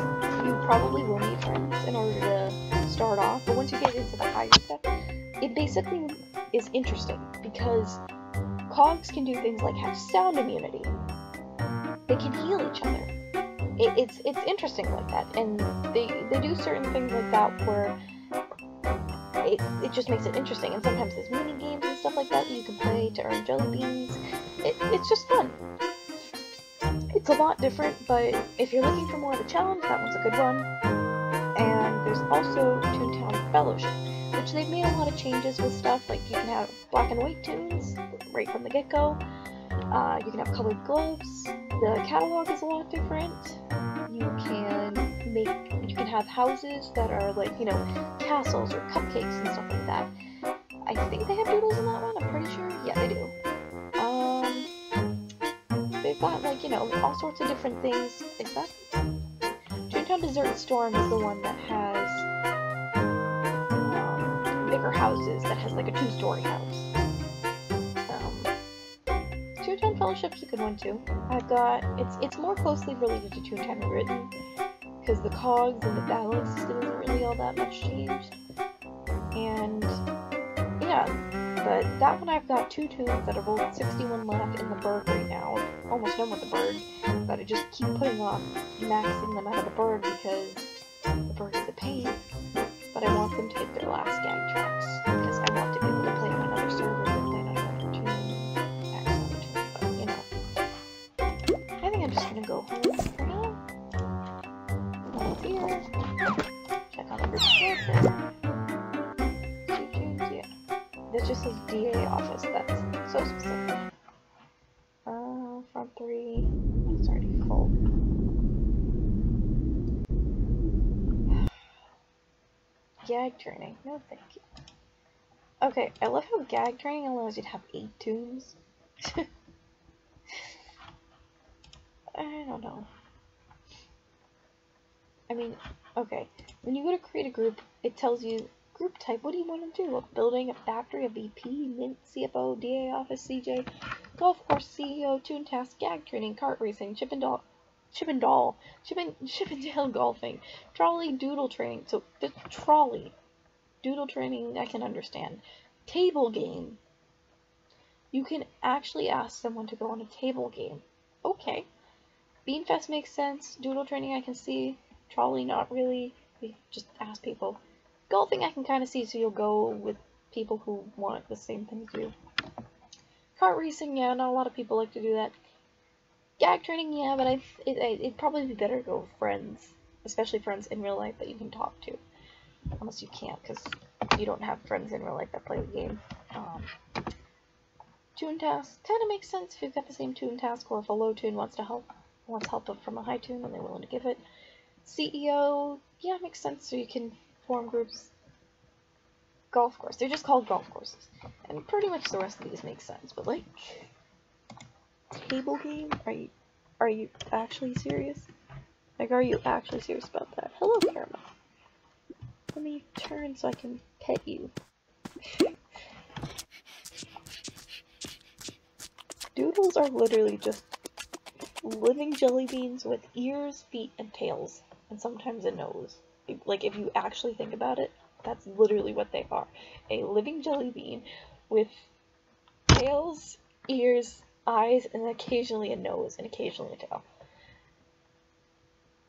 you probably will need friends in order to start off, but once you get into the higher stuff, it basically is interesting, because cogs can do things like have sound immunity. They can heal each other. It's interesting like that, and they do certain things like that where it just makes it interesting, and sometimes there's mini games and stuff like that you can play to earn jelly beans. It's just fun. It's a lot different, but if you're looking for more of a challenge, that one's a good one. And there's also Toontown Fellowship, which they've made a lot of changes with stuff, like you can have black and white tunes right from the get-go. You can have colored globes. The catalog is a lot different. You can have houses that are like, you know, castles or cupcakes and stuff like that. I think they have doodles in that one, I'm pretty sure. Yeah, they do. They've got, like, you know, all sorts of different things. Is that... Toontown Desert Storm is the one that has bigger houses, that has like a 2-story house. Toontown Fellowship's a good one too. I've got... It's more closely related to Toontown Rewritten, because the cogs and the balance system isn't really all that much changed. And yeah, but that one I've got 2 tunes that are both 61 left in the bird right now. Almost done with the bird, but I just keep putting off maxing them out of the bird because the bird is a pain. But I want them to get their last gag tracks, because I want to be able to play on another server or play on another tune, max on the tune, but you know. I think I'm just gonna go home for now. Here. Check on the group server. Save tunes, yeah. This just says DA office, that's so specific. Front 3, it's already full. Gag training, no thank you. Okay, I love how gag training allows you to have 8 tunes. I don't know. I mean, okay, when you go to create a group, it tells you group type. What do you want to do? A building, a factory, a VP, Mint, CFO, DA office, CJ, golf course, CEO, Toon Task, gag training, kart racing, Chippendale golfing, trolley, doodle training. So the trolley, doodle training, I can understand. Table game. You can actually ask someone to go on a table game. Okay. Beanfest makes sense. Doodle training I can see. Trolley not really. You just ask people. Golfing I can kind of see, so you'll go with people who want the same thing as you. Kart racing, yeah, not a lot of people like to do that. Gag training, yeah, but it'd probably be better to go with friends, especially friends in real life that you can talk to. Unless you can't, because you don't have friends in real life that play the game. Tune task kind of makes sense if you've got the same tune task, or if a low tune wants help from a high tune and they're willing to give it. CEO, yeah, makes sense, so you can form groups. Golf course, they're just called golf courses. And pretty much the rest of these make sense, but like, table game? Are you actually serious? Like, are you actually serious about that? Hello, Caramel. Let me turn so I can pet you. Doodles are literally just living jelly beans with ears, feet, and tails, and sometimes a nose. Like, if you actually think about it, that's literally what they are. A living jelly bean with tails, ears, eyes, and occasionally a nose, and occasionally a tail.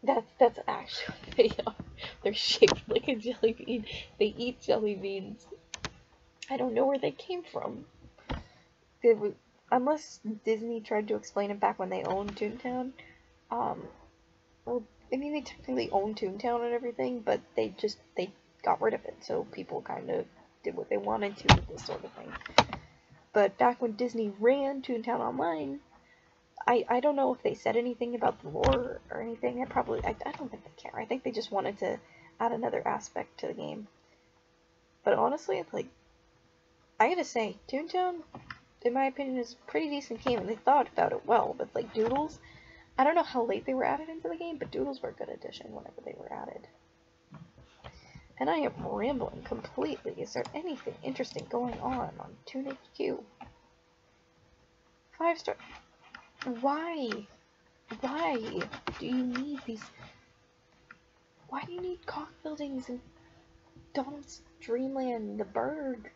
That's actually what they are. They're shaped like a jelly bean. They eat jelly beans. I don't know where they came from. Unless Disney tried to explain it back when they owned Toontown. Well, I mean, they technically owned Toontown and everything, but they got rid of it, so people kind of did what they wanted to with this sort of thing. But back when Disney ran Toontown Online, I don't know if they said anything about the lore or anything. I don't think they care. I think they just wanted to add another aspect to the game. But honestly, like, I gotta say, Toontown, in my opinion, is a pretty decent game, and they thought about it well. But like Doodles, I don't know how late they were added into the game, but Doodles were a good addition whenever they were added. And I am rambling completely. Is there anything interesting going on Toon HQ? 5-star. Why? Why do you need these? Why do you need cock buildings and Donald's Dreamland, the Berg?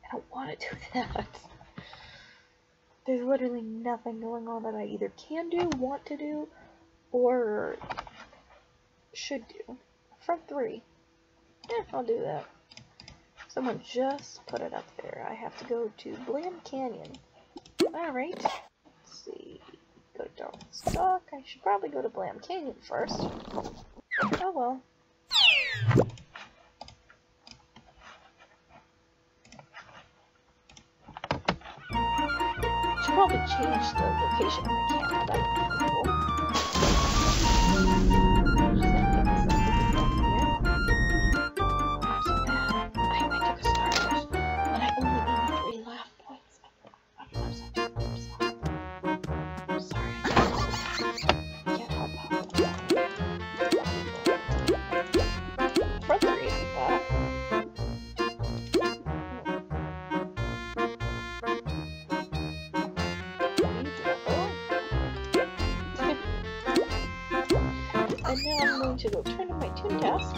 I don't want to do that. There's literally nothing going on that I either can do, want to do, or should do. Front 3. Yeah, I'll do that. Someone just put it up there. I have to go to Blam Canyon. Alright. Let's see. Go to Donald's Dock. I should probably go to Blam Canyon first. Oh well. Should probably change the location of my camera. That would be cool. I took a Stardust, and I only gained 3 laugh points. I'm sorry. I can't help out. Front 3 isn't bad. And now I'm going to go turn in my tune task.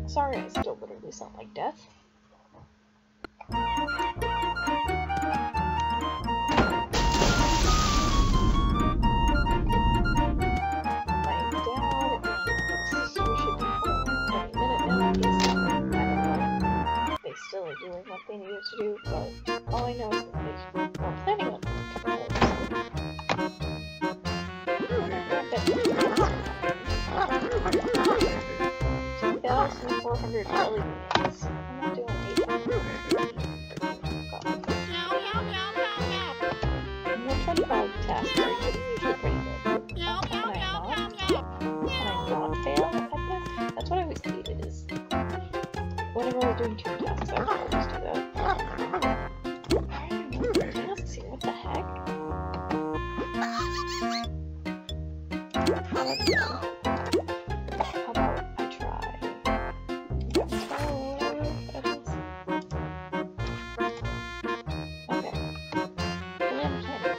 Sorry, I still literally sound like death. Still are doing what they needed to do, but all I know is that they were planning on coming home. 2,400 jelly beans. I'm not doing 800. And the 25 tasks are usually pretty good. Can I not fail at this? That's what I always hated is whenever we're doing 2 tasks, I always do that. Tasks here, what the heck? How about I try? Okay. Blam Canyon.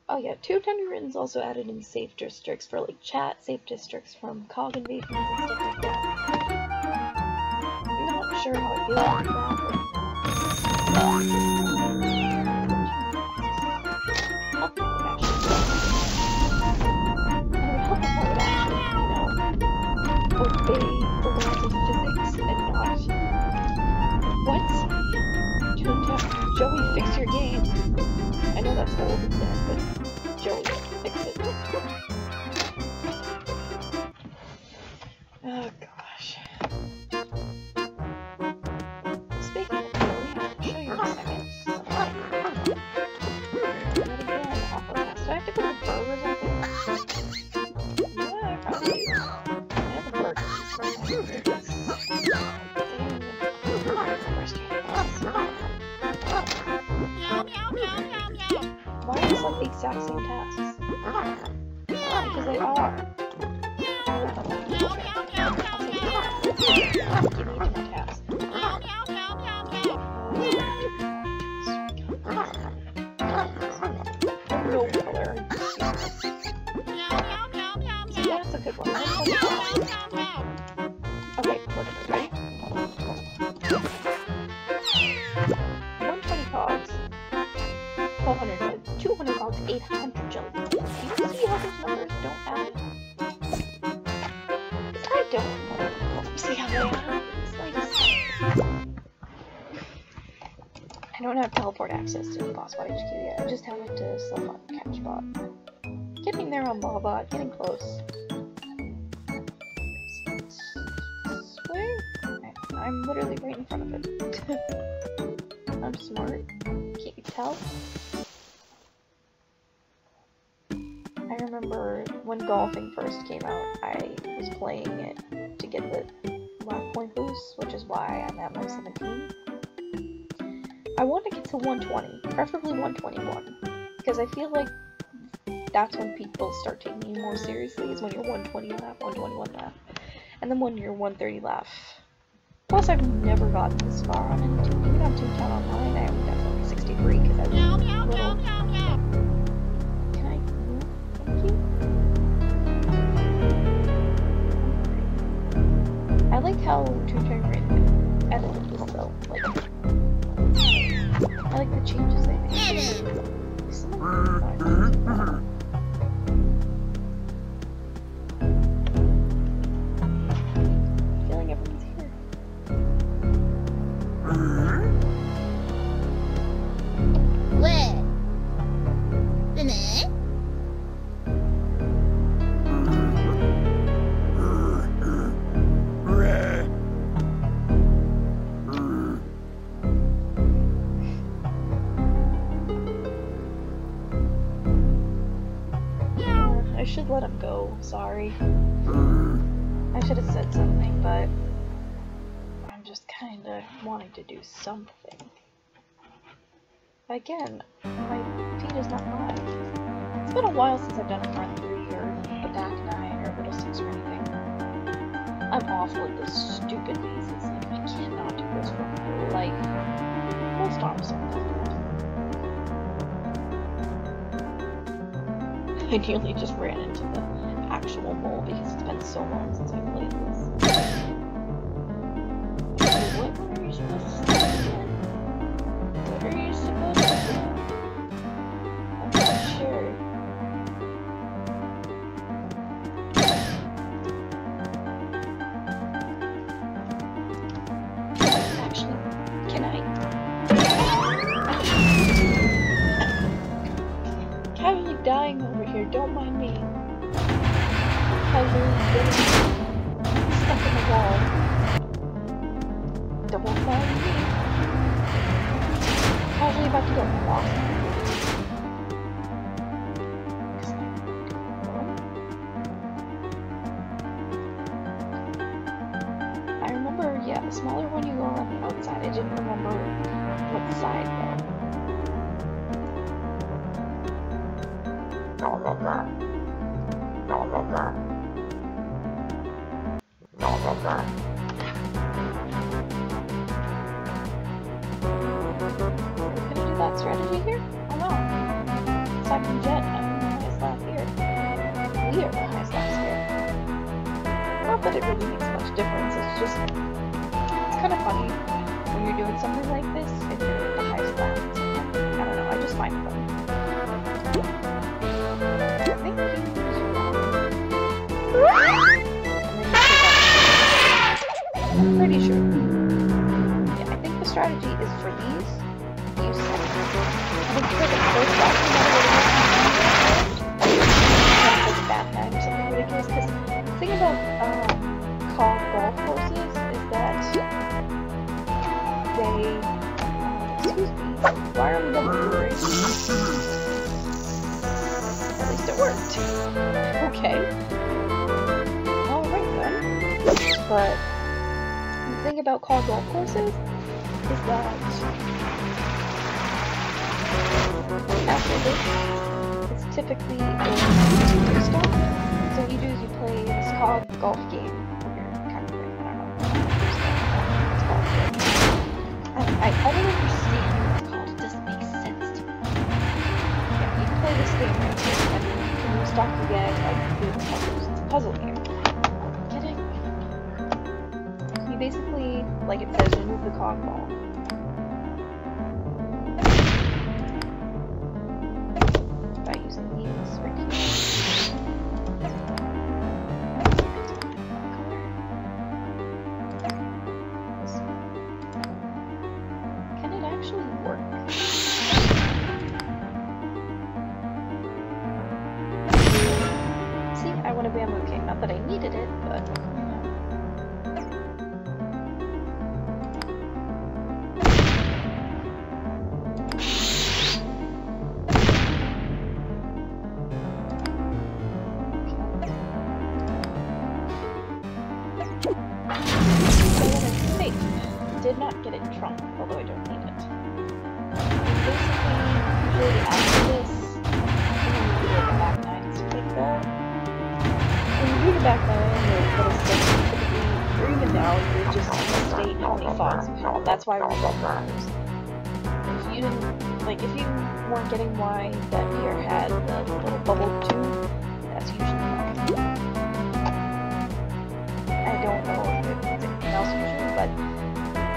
Oh yeah, 2 Tenderins also added in safe districts for like chat, safe districts from COG invasions and stuff like that. I'm not sure how I feel about that, but help if I would actually, obey the laws of physics and not... What? Joey, fix your game. I know that's old and dead, but Joey, fix it. Oh gosh. Speaking of Joey, I'll show you in a second. Yet again, awful fast. Do I have to go to the burgers I think? Yeah, I probably do. And the burgers. Why are these like the exact same tasks? Because they are. Give me the task. No color. See, that's a good one. Okay, look at this. Ready? 120 cogs. 1200 wood. 200 cogs. 800 jelly. Do you see how those numbers don't add up? I don't know. See how they add up? It's like... I don't have teleport access to the BossBot HQ yet. I just have it to Slowbot and Catchbot. Getting there on Lawbot, getting close. Swear? I'm literally right in front of it. I'm smart. Can't you tell? I remember when golfing first came out, I was playing it to get the lap point boost, which is why I'm at my 17. I want to get to 120, preferably 121, because I feel like that's when people start taking you more seriously, is when you're 120 lap, 121 lap, and then when you're 130 lap. Plus, I've never gotten this far on it. Even on Toontown Online, I only got to like 63, because I was little... Can I move? Thank you? I like how Toontown edited this though. Like, I like the changes they made. Feeling everyone's here. Where? I should let him go, sorry. I should have said something, but I'm just kinda wanting to do something. Again, my feet is not mine. It's been a while since I've done a front 3 or a back 9 or a middle 6 or anything. I'm awful at those stupid mazes, like I cannot do this for my life. Most arms are not. I nearly just ran into the actual mole because it's been so long since I played this. What are you supposed to say again? What are you supposed to do? I'm not sure. Actually, can I? Casually dying over here, don't mind me. Casually getting stuck in the wall. Don't mind me. Casually about to get lost. I remember, yeah, the smaller one you go on the outside. I didn't remember what side though. Gonna do that strategy here? Oh no. Aside from Jet, I'm the highest lap here. We are the highest laps here. Not that it really makes much difference, it's just... It's kind of funny when you're doing something like this if you're the highest lap. I don't know, I just find it funny. Thank you. And then you I'm pretty sure. Yeah, I think the strategy is for these. Use second. I think for the first option that like Bat Man or something ridiculous. Because the thing about called golf courses is that they. Excuse me. Why are we double blurring? At least it worked. Okay. Alright then. But the thing about called golf courses is that after this, it's typically a stop. So what you do is you play this called golf game. Kind of thing. I don't know. It's called. I don't understand what it's called. It doesn't make sense to me. Yeah, you play this game right here, and when you stop again, like doing puzzles. It's a puzzle game. Kidding? You basically, like it says, remove the cog ball. By using these right here. Can it actually work? See, I want a bamboo king. Not that I needed it, but did not get it trunk, although I don't need it. Basically, usually after this, I'm going to do like a back nine, stuff like that. When you do the back nine, your little six, typically, or even now, you're just state only thoughts. That's why we're doing numbers. If you didn't, like, if you weren't getting why that here had the little bubble tube, that's usually why. I don't know if it's anything else usually, but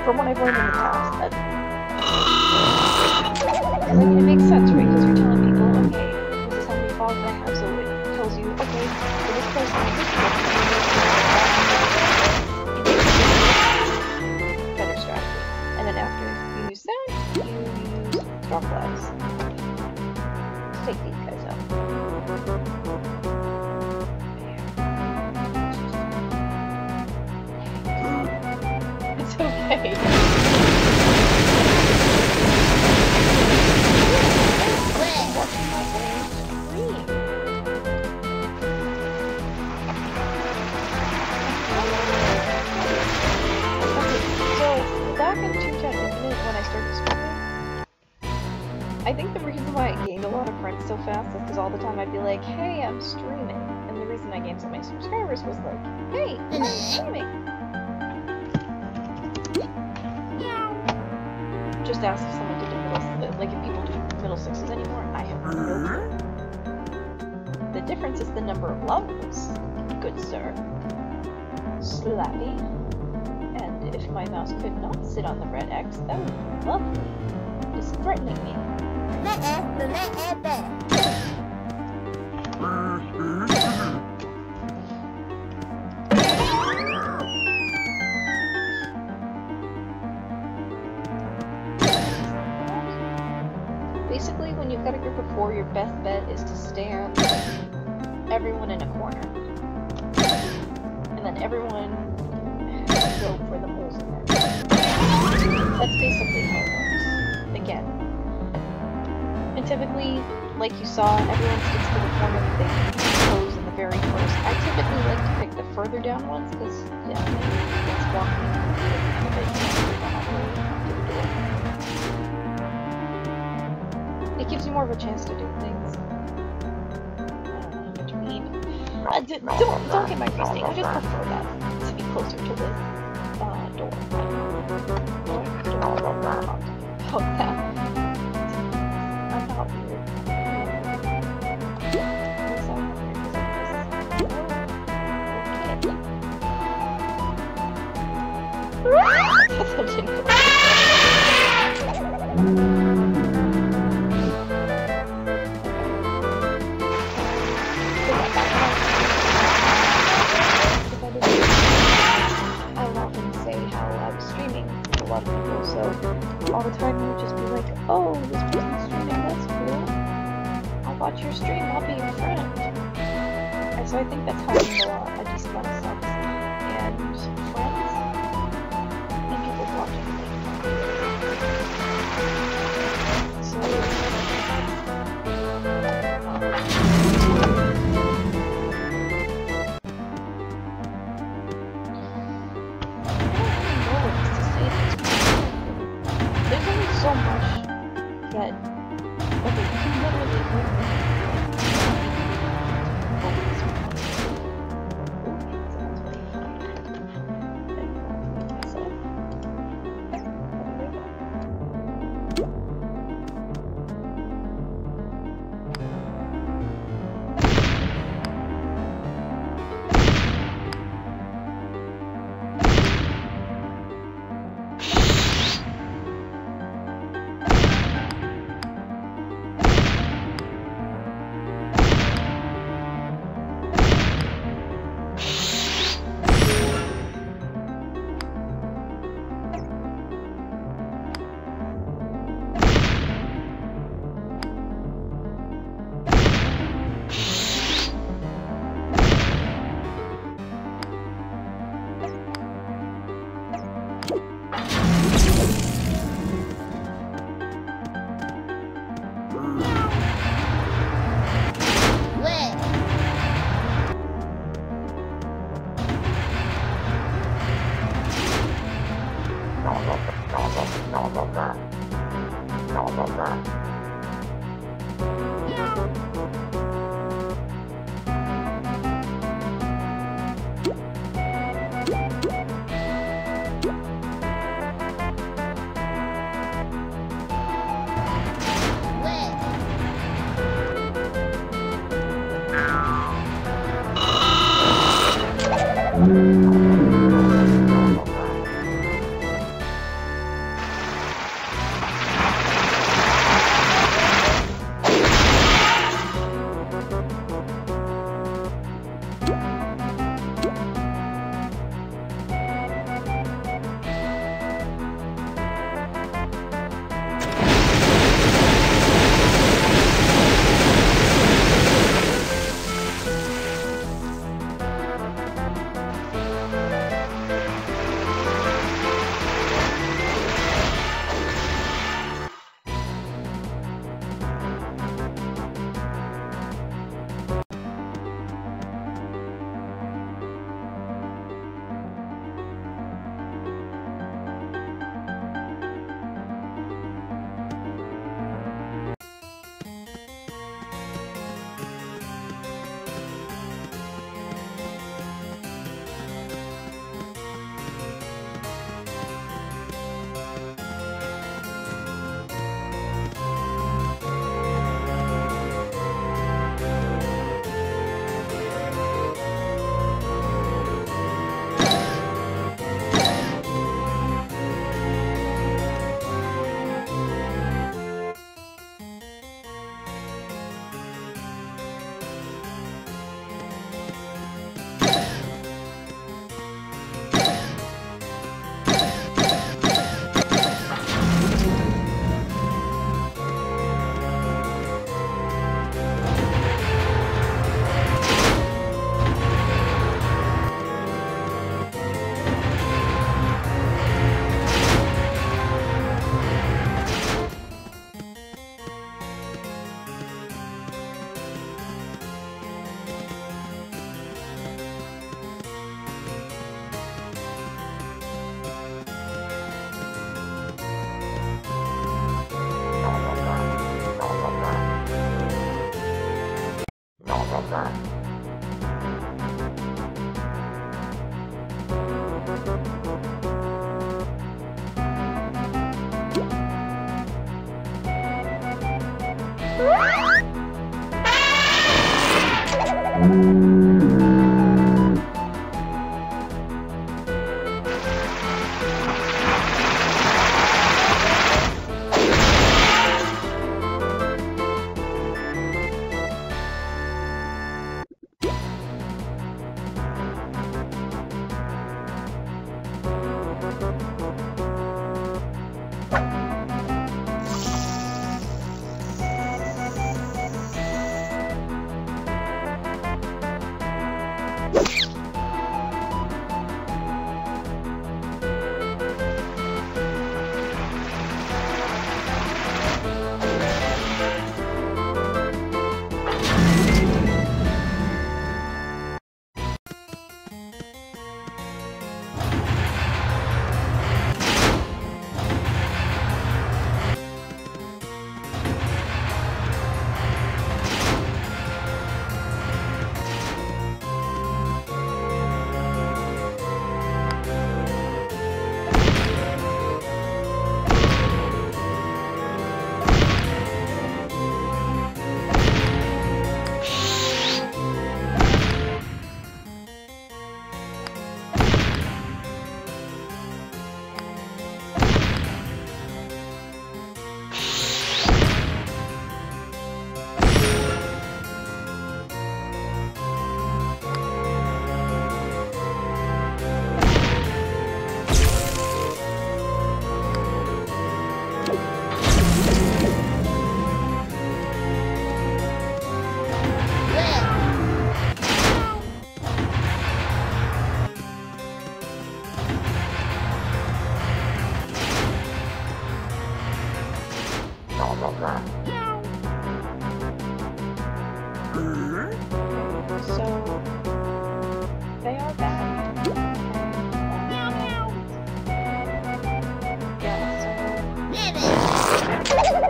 from what I've learned in the past, that I mean, it makes sense, right? Because you're telling people, okay, this is how many fogs I have, so it tells you, okay, for this person, this better strategy. And then after you use that, you use drop flags. Let's take these guys out. It's okay. I think the reason why I gained a lot of friends so fast is because all the time I'd be like, hey, I'm streaming. And the reason I gained so many subscribers was like, hey, I'm streaming. Just ask if someone did middle, like if people do middle sixes anymore. I have no clue. The difference is the number of levels, good sir. Slappy. And if my mouse could not sit on the red X, that would be lovely. It is threatening me. Basically, when you've got a group of 4, your best bet is to stand everyone in a corner. And then everyone go for the holes in there. That's basically how it works. Again. And typically, like you saw, everyone sticks to the corner that they chose in the very first. I typically like to pick the further down ones, because, yeah, it's walking kind of it gives you more of a chance to do things. I don't know what you mean. Don't get my face thing. I just prefer that to be closer to the door. About that. I'm not weird. That's so ridiculous. I often say lot of people, so all the time you would just be like, oh, this person's streaming, that's cool. I'll watch your stream, I'll be your friend. And so I think that's how I made a decent amount of subs and friends and people watching. So so much that okay, you can literally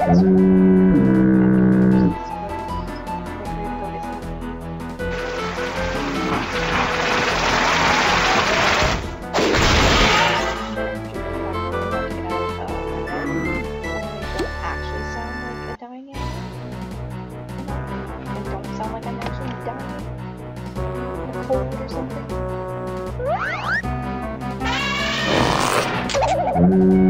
that's feel free to go visit me. Actually sound like a dying animal. And don't sound like I'm actually dying. Of cold or something.